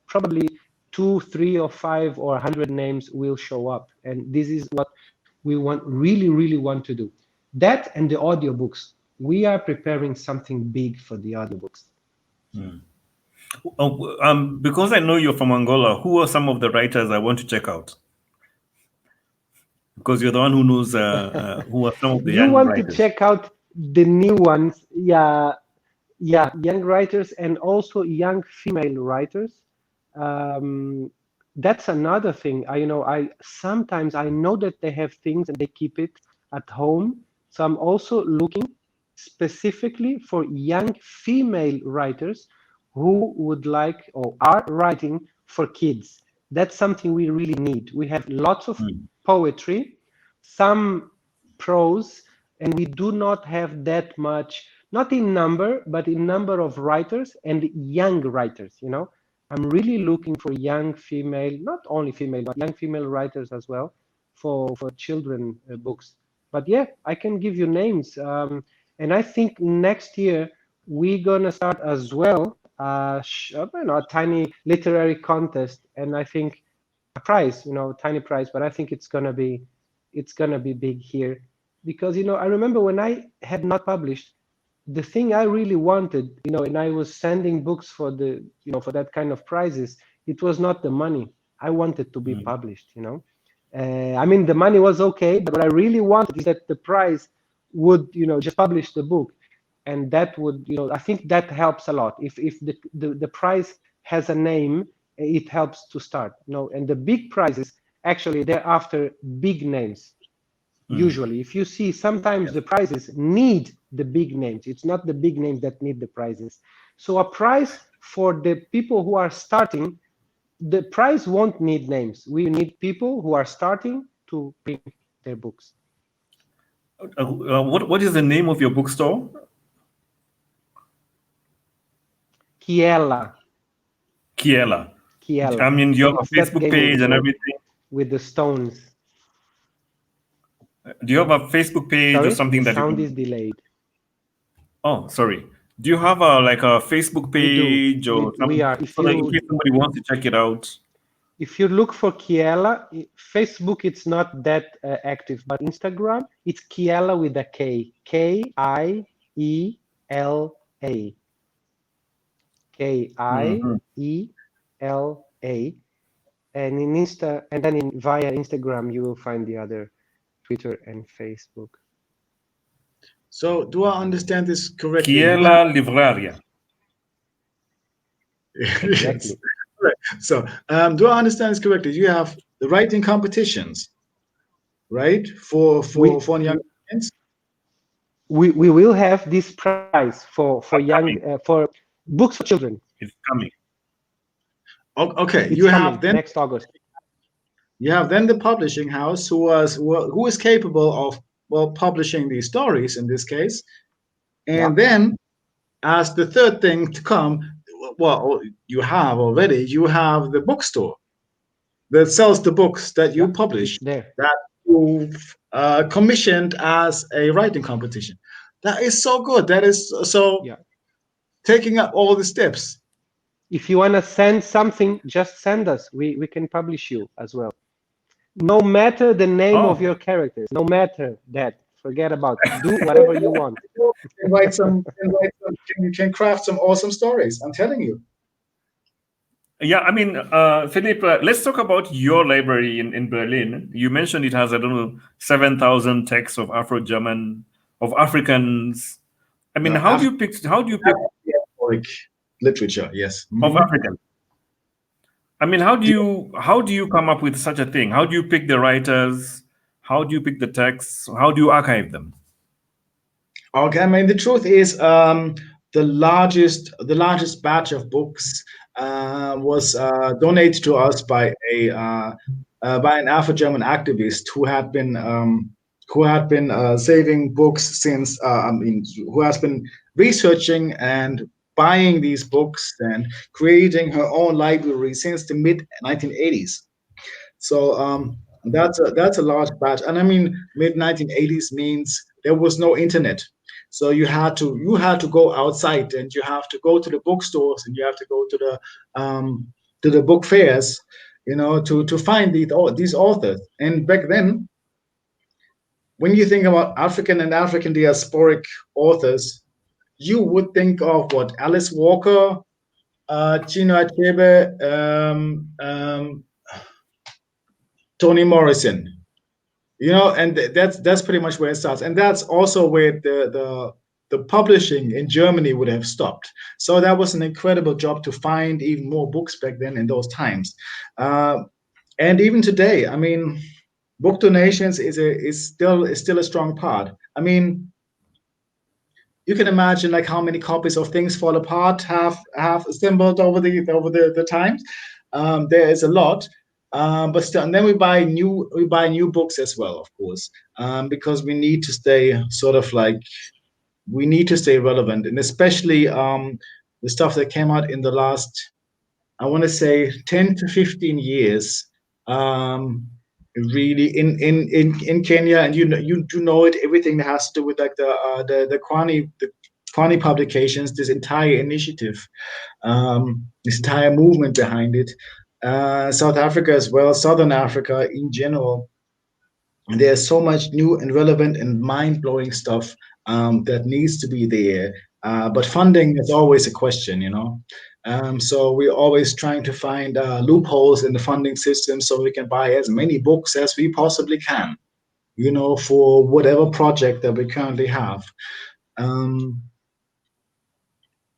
Speaker 3: Probably 2, 3 or 5 or 100 names will show up. And this is what we really want to do. That and the audiobooks. We are preparing something big for the audiobooks.
Speaker 1: Because I know you're from Angola, who are some of the writers I want to check out? Because you're the one who knows who are some of the young writers.
Speaker 3: You want to check out the new ones, yeah, young writers and also young female writers. That's another thing. I sometimes I know that they have things and they keep it at home. So I'm also looking specifically for young female writers who would like or are writing for kids. That's something we really need. We have lots of poetry, some prose, and we do not have that much, not in number, but in number of writers and young writers. I'm really looking for young female, not only female, but young female writers as well for children books. But yeah, I can give you names. And I think next year we're gonna start as well a tiny literary contest, and I think a prize, tiny prize, but I think it's gonna be big here, because I remember when I had not published, the thing I really wanted, and I was sending books for the, for that kind of prizes, it was not the money. I wanted to be published, I mean, the money was okay, but what I really wanted is that the prize would, just publish the book. And that would, I think that helps a lot. If the prize has a name, it helps to start, and the big prizes, actually, they're after big names. Usually, if you see, sometimes the prizes need the big names. It's not the big names that need the prizes. So a prize for the people who are starting, the prize won't need names. We need people who are starting to bring their books.
Speaker 1: What is the name of your bookstore?
Speaker 3: Kiela.
Speaker 1: I mean, you have a Facebook page and everything.
Speaker 3: With the stones.
Speaker 1: Do you have a Facebook page or something that
Speaker 3: sound is delayed?
Speaker 1: Oh, sorry. Do you have a Facebook page or something?
Speaker 3: We are.
Speaker 1: In case somebody wants to check it out.
Speaker 3: If you look for Kiela, Facebook, it's not that active, but Instagram, it's Kiela with a K. Kiela. Kiela. And in via Instagram, you will find the other, Twitter and Facebook.
Speaker 2: So do I understand this correctly?
Speaker 1: Kiela Livraria.
Speaker 2: Yes. So do I understand this correctly? You have the writing competitions, right? For young kids?
Speaker 3: We will have this prize for young for books for children.
Speaker 1: It's coming.
Speaker 2: Okay,
Speaker 3: you have then next August.
Speaker 2: You have then the publishing house who is capable of publishing these stories in this case, and then as the third thing to come, you have the bookstore that sells the books that you publish that you've commissioned as a writing competition. That is so good. That is so taking up all the steps.
Speaker 3: If you want to send something, just send us. We can publish you as well. No matter the name of your characters, no matter that, forget about it. Do whatever you want.
Speaker 2: You can craft some awesome stories. I'm telling you.
Speaker 1: Yeah, I mean, Philipp, let's talk about your library in Berlin. You mentioned it has, 7,000 texts of Afro-German, of Africans. I mean, how do you pick
Speaker 2: literature? Yes,
Speaker 1: of African. I mean, how do you come up with such a thing? How do you pick the writers? How do you pick the texts? How do you archive them?
Speaker 2: Okay, I mean, the truth is, the largest batch of books was donated to us by an Afro-German activist who had been saving books since who has been researching and buying these books and creating her own library since the mid 1980s. So that's a large batch, and I mean, mid 1980s means there was no internet. So you had to go outside, and you have to go to the bookstores, and you have to go to the book fairs, to find these authors. And back then, when you think about African and African diasporic authors, you would think of Alice Walker, Chinua Achebe, Toni Morrison. And that's pretty much where it starts, and that's also where the publishing in Germany would have stopped. So that was an incredible job to find even more books back then in those times, and even today. I mean, book donations is still a strong part. I mean, you can imagine how many copies of Things Fall Apart have assembled over the times. There is a lot. But still, and then we buy new books as well, of course, because we need to stay relevant, and especially the stuff that came out in the last I want to say 10 to 15 years, really in Kenya, and you do know it, everything that has to do with like the Kwani publications, this entire initiative, this entire movement behind it, South Africa as well, Southern Africa in general. And there's so much new and relevant and mind-blowing stuff that needs to be there. But funding is always a question, you know. So we're always trying to find loopholes in the funding system so we can buy as many books as we possibly can, you know, for whatever project that we currently have.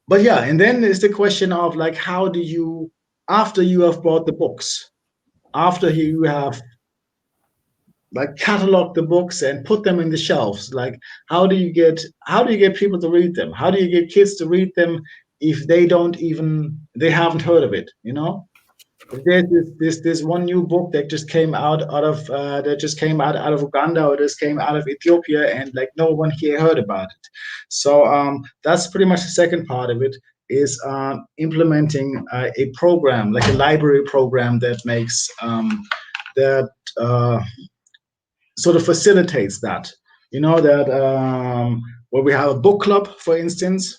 Speaker 2: But yeah, and then is the question of like, how do you, after you have bought the books, after you have like catalog the books and put them in the shelves, like how do you get people to read them? How do you get kids to read them if they haven't heard of it, you know? There's this one new book that just came out of Uganda, or just came out of Ethiopia, and like no one here heard about it. So that's pretty much the second part of it, is implementing a program, like a library program that makes sort of facilitates that, you know, that where we have a book club, for instance,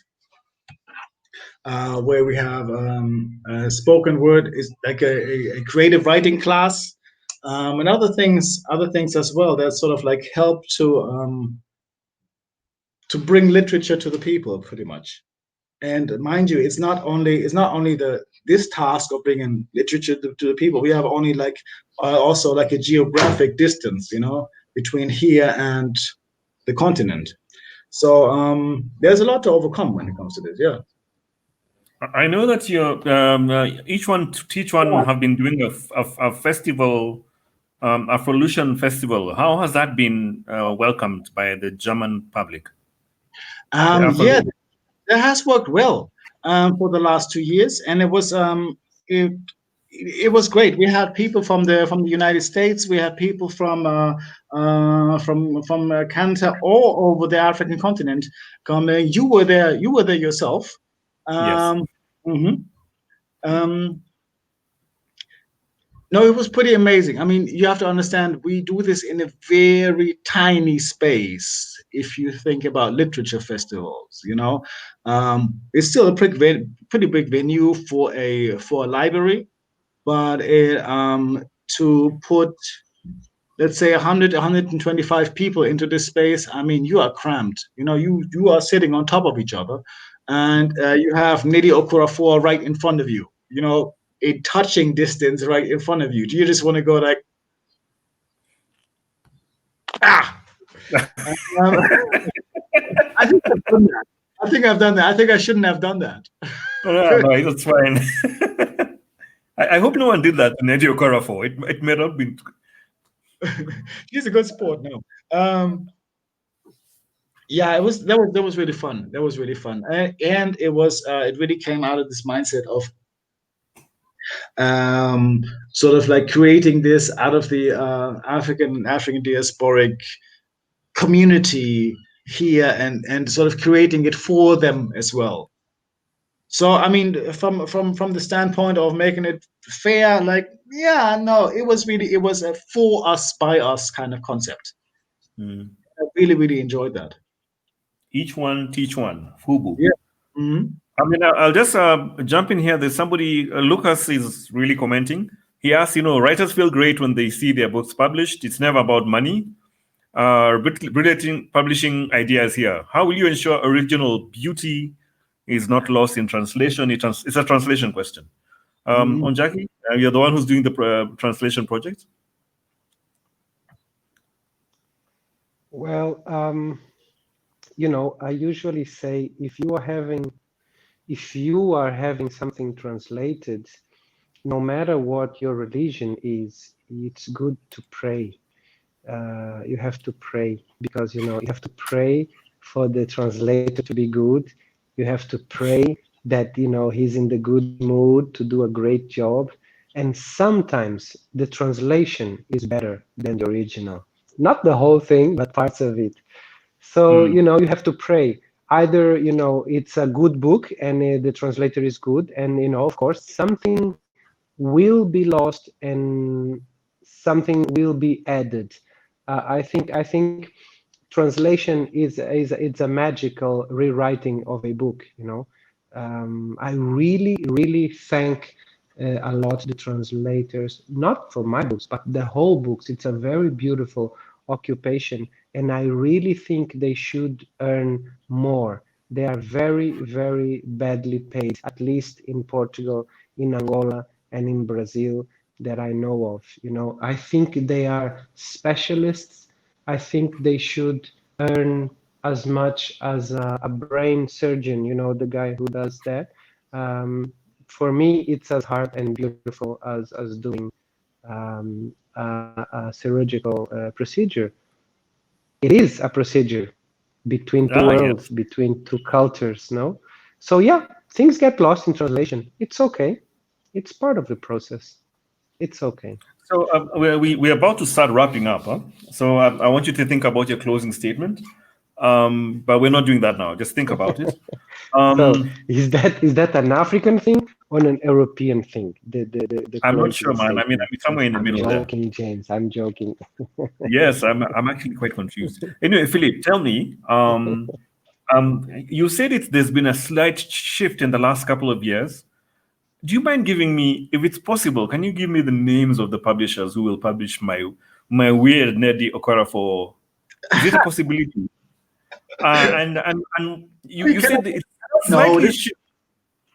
Speaker 2: where we have spoken word is like a creative writing class, and other things as well that sort of like help to bring literature to the people, pretty much. And mind you, it's not only this task of bringing literature to the people. We have only like also like a geographic distance, you know, between here and the continent. So there's a lot to overcome when it comes to this. Yeah.
Speaker 1: I know that each one have been doing a festival, Afrolution Festival. How has that been welcomed by the German public?
Speaker 2: Yeah, that has worked well for the last 2 years, and it was great. We had people from the United States. We had people from Canada, all over the African continent coming. You were there yourself.
Speaker 1: Yes.
Speaker 2: No, it was pretty amazing. I mean, you have to understand, we do this in a very tiny space. If you think about literature festivals, you know, it's still a pretty big venue for a library, but to put, let's say 100, 125 people into this space, I mean, you are cramped. You know, you are sitting on top of each other, and you have Nnedi Okorafor right in front of you. You know, a touching distance right in front of you. Do you just want to go like, ah? I think I've done that. I think I shouldn't have done that.
Speaker 1: No, that's fine. I hope no one did that to Nnedi Okorafor. It may not be.
Speaker 2: He's a good sport. No. Yeah, that was really fun. That was really fun, and it was it really came out of this mindset of sort of like creating this out of the African diasporic community here, and sort of creating it for them as well. So I mean, from the standpoint of making it fair, like, yeah, no, it was a for us by us kind of concept. I really enjoyed that.
Speaker 1: Each one teach one. Fubu.
Speaker 2: Yeah.
Speaker 1: I mean, I'll just jump in here. There's somebody, Lucas is really commenting. He asks, you know, writers feel great when they see their books published. It's never about money. Brilliant publishing ideas here. How will you ensure original beauty is not lost in translation? It's a translation question. Ondjaki, you're the one who's doing the translation project.
Speaker 3: Well, you know, I usually say if you are having something translated, no matter what your religion is, it's good to pray. You have to pray, because, you know, you have to pray for the translator to be good. You have to pray that, you know, he's in the good mood to do a great job. And sometimes the translation is better than the original. Not the whole thing, but parts of it. So, you know, you have to pray. either, it's a good book and the translator is good, and, of course, something will be lost and something will be added. I think translation is it's a magical rewriting of a book. I really thank a lot the translators, not for my books, but the whole books. It's a very beautiful occupation, and I really think they should earn more. They are very badly paid, at least in Portugal, in Angola, and in Brazil, that I know of. I think they are specialists. I think they should earn as much as a brain surgeon, the guy who does that. For me, it's as hard and beautiful as doing a surgical procedure. It is a procedure between two worlds, between two cultures, no? So yeah, things get lost in translation. It's okay. It's part of the process. It's okay.
Speaker 1: So we're about to start wrapping up. Huh? So I want you to think about your closing statement. But we're not doing that now. Just think about it.
Speaker 3: So is that an African thing or an European thing? The
Speaker 1: I'm not sure, man. I mean, I'm somewhere in the middle there.
Speaker 3: I'm joking, James. I'm joking.
Speaker 1: Yes, I'm actually quite confused. Anyway, Philipp, tell me. You said there's been a slight shift in the last couple of years. Do you mind giving me, if it's possible, can you give me the names of the publishers who will publish my weird nerdy Okorafor? Is it a possibility? And you said it's slightly shift.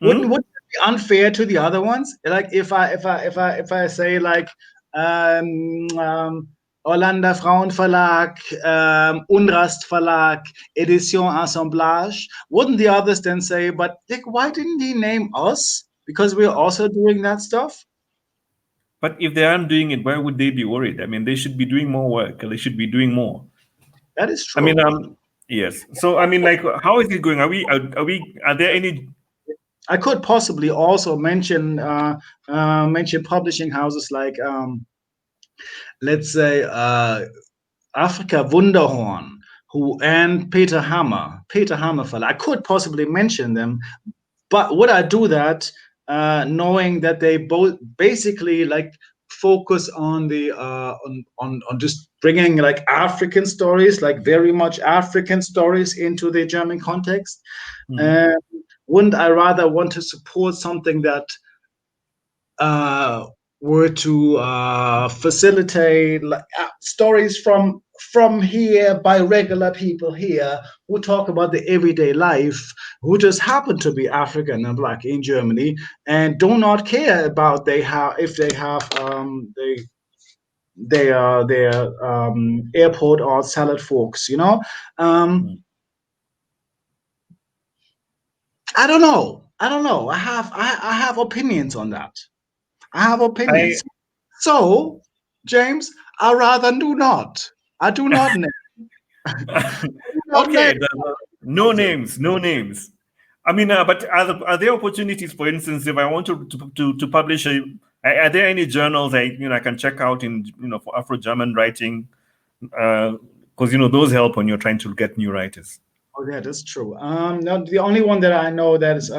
Speaker 2: Wouldn't it be unfair to the other ones? Like if I say like Hollander Frauenverlag, Unrast Verlag, Edition Assemblage, wouldn't the others then say, but Dick, why didn't he name us? Because we're also doing that stuff?
Speaker 1: But if they aren't doing it, why would they be worried? I mean, they should be doing more work. They should be doing more.
Speaker 2: That is true.
Speaker 1: I mean, yes. So, I mean, like, how is it going? Are there any?
Speaker 2: I could possibly also mention publishing houses like, let's say, Afrika Wunderhorn, and Peter Hammer Verlag. I could possibly mention them, but would I do that knowing that they both basically like focus on the on just bringing like African stories, like very much African stories into the German context? Wouldn't I rather want to support something that were to facilitate like, stories from here by regular people here who talk about the everyday life, who just happen to be African and Black in Germany and do not care about they are airport or salad forks, I don't know. I have opinions on that. I have opinions. So, James, I rather do not. I do not name.
Speaker 1: Okay, no names. I mean, but are there opportunities? For instance, if I want to publish are there any journals I can check out for Afro-German writing? Because those help when you're trying to get new writers.
Speaker 2: Oh, yeah, that's true. No, the only one that I know that is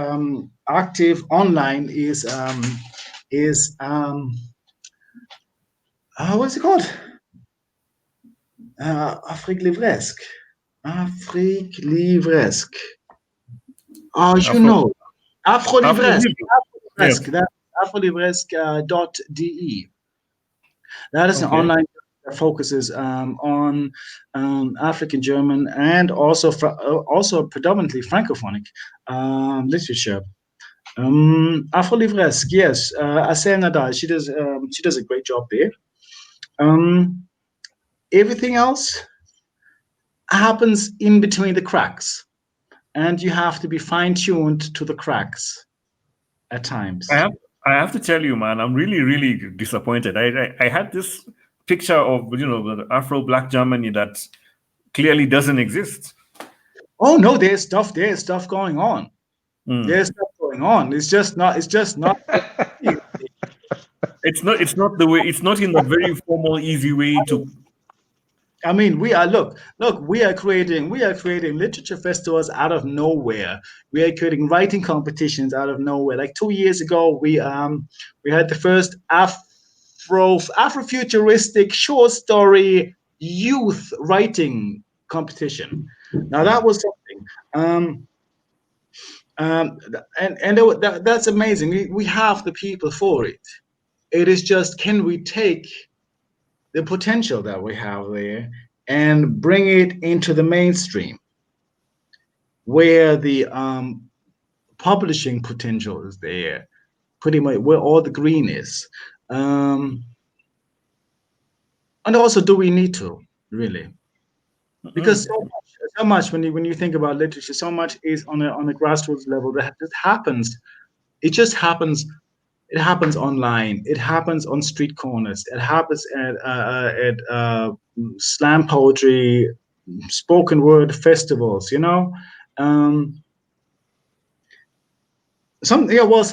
Speaker 2: active online is what's it called? Afrique Livresque. Oh, Afro Livresque. That's afrolivresque.de. That is an online that focuses on African German and also predominantly Francophonic literature. Afro Livresque, yes. Asel Nadal, she does a great job there. Everything else happens in between the cracks, and you have to be fine-tuned to the cracks at times.
Speaker 1: I have to tell you, man, I'm really disappointed. I had this picture of the Afro-Black Germany that clearly doesn't exist.
Speaker 2: Oh no, there's stuff going on. There's stuff going on. It's just not
Speaker 1: It's not the way. It's not in the very formal, easy way to.
Speaker 2: I mean, we are look. We are creating literature festivals out of nowhere. We are creating writing competitions out of nowhere. Like 2 years ago, we had the first Afrofuturistic short story youth writing competition. Now that was something. That's amazing. We have the people for it. It is just, can we take the potential that we have there and bring it into the mainstream, where the publishing potential is there, pretty much where all the green is. And also, do we need to really? Because so much when you think about literature, so much is on a grassroots level that just happens. It just happens. It happens online. It happens on street corners. It happens at slam poetry, spoken word festivals. Well,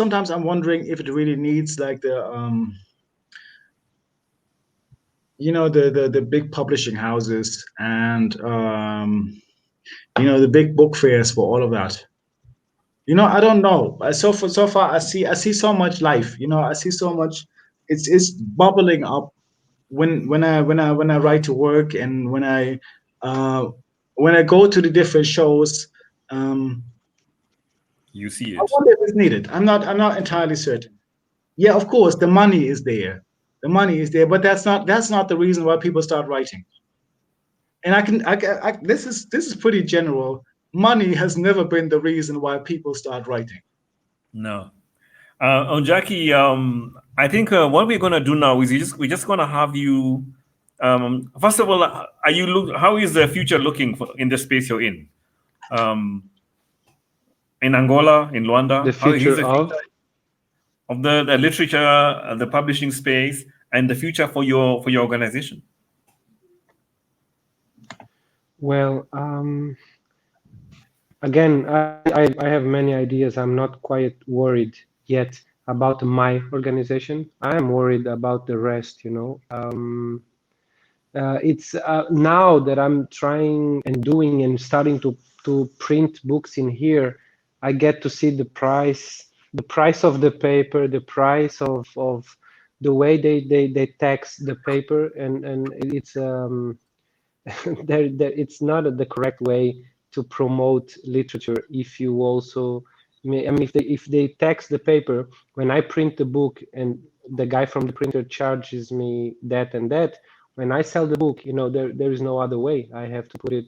Speaker 2: sometimes I'm wondering if it really needs like the the big publishing houses and the big book fairs for all of that. I don't know. So far, I see so much life. I see so much. It's bubbling up when I write to work, and when I go to the different shows.
Speaker 1: You see
Speaker 2: I
Speaker 1: it.
Speaker 2: wonder if it's needed. I'm not entirely certain. Yeah, of course, the money is there. The money is there, but that's not the reason why people start writing. And this is pretty general. Money has never been the reason why people start writing.
Speaker 1: No. Ondjaki, I think what we're gonna do now is we're just gonna have you. First of all, how is the future looking in the space you're in? In Angola, in Luanda,
Speaker 3: The future of
Speaker 1: the literature, the publishing space, and the future for your organization.
Speaker 3: Well, again, I have many ideas. I'm not quite worried yet about my organization. I am worried about the rest, It's now that I'm trying and doing and starting to print books in here, I get to see the price of the paper, the price of the way they tax the paper, and it's it's not the correct way to promote literature. If you also, I mean, if they tax the paper when I print the book, and the guy from the printer charges me that and that, when I sell the book, there is no other way. I have to put it,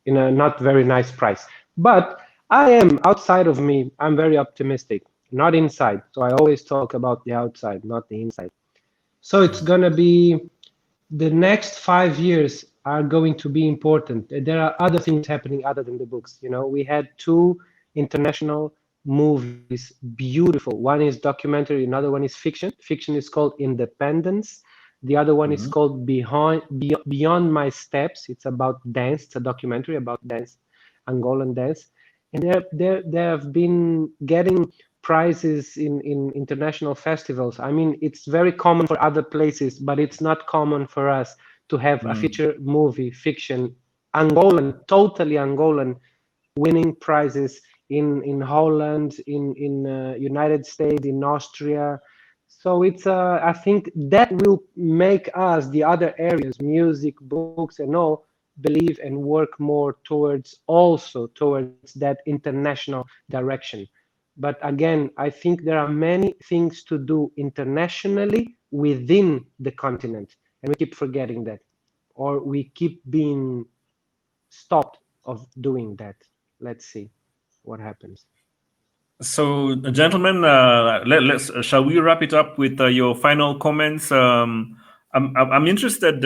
Speaker 3: in a not very nice price. But I am outside of me. I'm very optimistic, not inside. So I always talk about the outside, not the inside. So it's gonna be, the next 5 years are going to be important. There are other things happening other than the books. We had 2 international movies, beautiful. One is documentary, another one is fiction. Fiction is called Independence. The other one is called Beyond My Steps. It's about dance. It's a documentary about dance, Angolan dance. And they have been getting prizes in international festivals. I mean, it's very common for other places, but it's not common for us to have a feature movie, fiction, Angolan, totally Angolan, winning prizes in Holland, in United States, in Austria. So it's I think that will make us, the other areas, music, books, and all, believe and work more towards that international direction. But again, I think there are many things to do internationally within the continent, and we keep forgetting that, or we keep being stopped of doing that. Let's see what happens.
Speaker 1: So, gentlemen, shall we wrap it up with your final comments? I'm interested,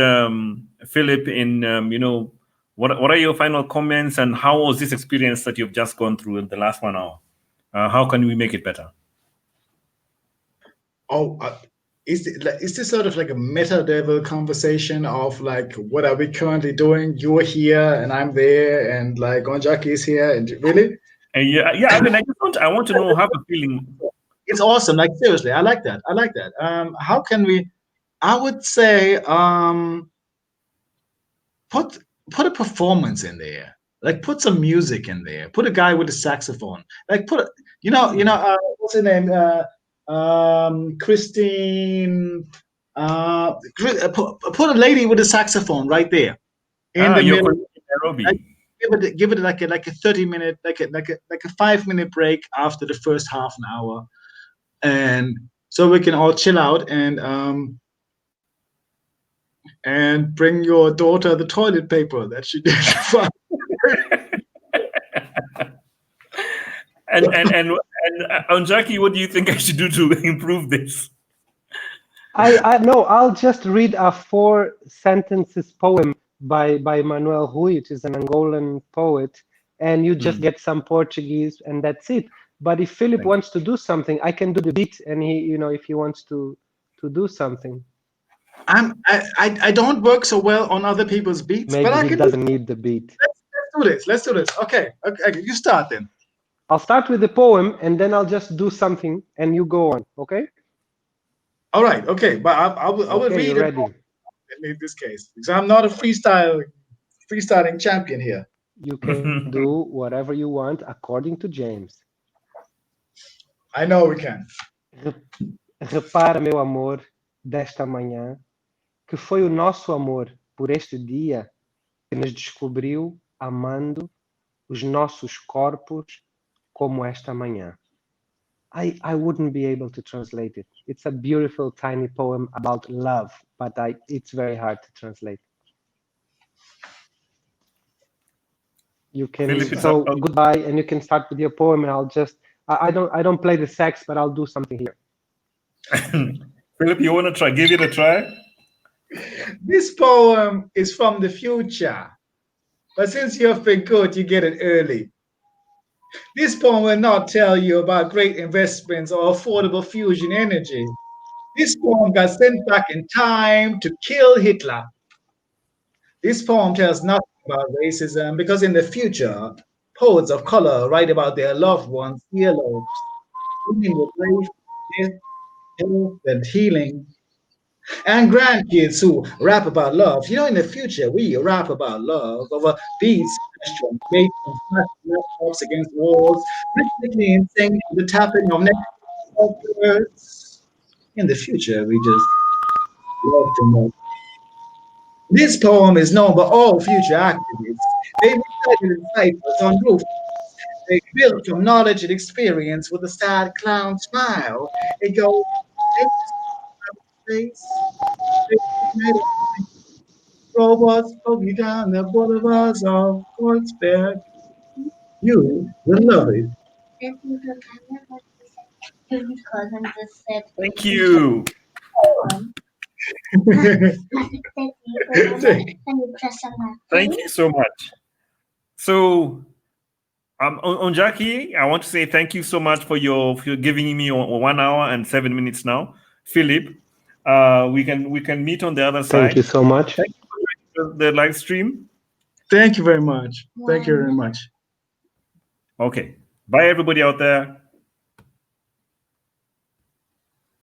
Speaker 1: Philipp, in what are your final comments, and how was this experience that you've just gone through in the last 1 hour? How can we make it better?
Speaker 2: Is this sort of like a meta level conversation of like, what are we currently doing? You're here and I'm there, and like Ondjaki is here, and really?
Speaker 1: Yeah. I mean, I want to know, have a feeling.
Speaker 2: It's awesome. Like, seriously, I like that. How can we? I would say put a performance in there. Like put some music in there. Put a guy with a saxophone. Like put what's her name? Christine. Put a lady with a saxophone right there in the
Speaker 1: you're
Speaker 2: middle.
Speaker 1: in Nairobi.
Speaker 2: Like, give it like a 30-minute, like a 5-minute break after the first half an hour, and so we can all chill out and bring your daughter the toilet paper that she did.
Speaker 1: and Ondjaki, what do you think I should do to improve this?
Speaker 3: I no, I'll just read a 4 sentences poem by Manuel Rui, which is an Angolan poet, and you just get some Portuguese, and that's it. But if Philip wants to do something, I can do the beat, and he, if he wants to do something.
Speaker 2: I don't work so well on other people's beats,
Speaker 3: Maybe
Speaker 2: but I
Speaker 3: he
Speaker 2: can
Speaker 3: doesn't need the beat.
Speaker 2: Let's do this. Okay, you start then.
Speaker 3: I'll start with the poem, and then I'll just do something, and you go on. Okay?
Speaker 2: All right. Okay, but I will read it
Speaker 3: ready.
Speaker 2: in this case because I'm not a freestyling champion here.
Speaker 3: You can do whatever you want according to James.
Speaker 2: I know we can.
Speaker 3: Repara, meu amor, desta manhã, que foi o nosso amor por este dia que nos descobriu amando os nossos corpos como esta manhã. I wouldn't be able to translate it. It's a beautiful tiny poem about love, but it's very hard to translate. You can
Speaker 1: Philipp,
Speaker 3: goodbye, and you can start with your poem, and I'll just I don't play the sax, but I'll do something here.
Speaker 1: Philipp, you want to try? Give it a try.
Speaker 2: This poem is from the future, but since you've been good, you get it early. This poem will not tell you about great investments or affordable fusion energy. This poem got sent back in time to kill Hitler. This poem tells nothing about racism because in the future, poets of color write about their loved ones' earlobes, dealing with life, death, health, and healing. And grandkids who rap about love. In the future, we rap about love over beats, making laptops against walls, rhythmically and singing the tapping of words. In the future, we just love to know. This poem is known by all future activists. They recited in ciphers on roofs. They built from knowledge and experience with a sad clown smile. It goes, face. Robots poke down the boulevards of Koepsell. You will love it.
Speaker 1: Thank you. Thank you so much. So, Ondjaki, I want to say thank you so much for giving me 1 hour and 7 minutes now. Philipp, we can meet on the other side.
Speaker 3: Thank you so much.
Speaker 1: Thank you for the live stream.
Speaker 2: Thank you very much. Thank you very much.
Speaker 1: Okay. Bye, everybody out there.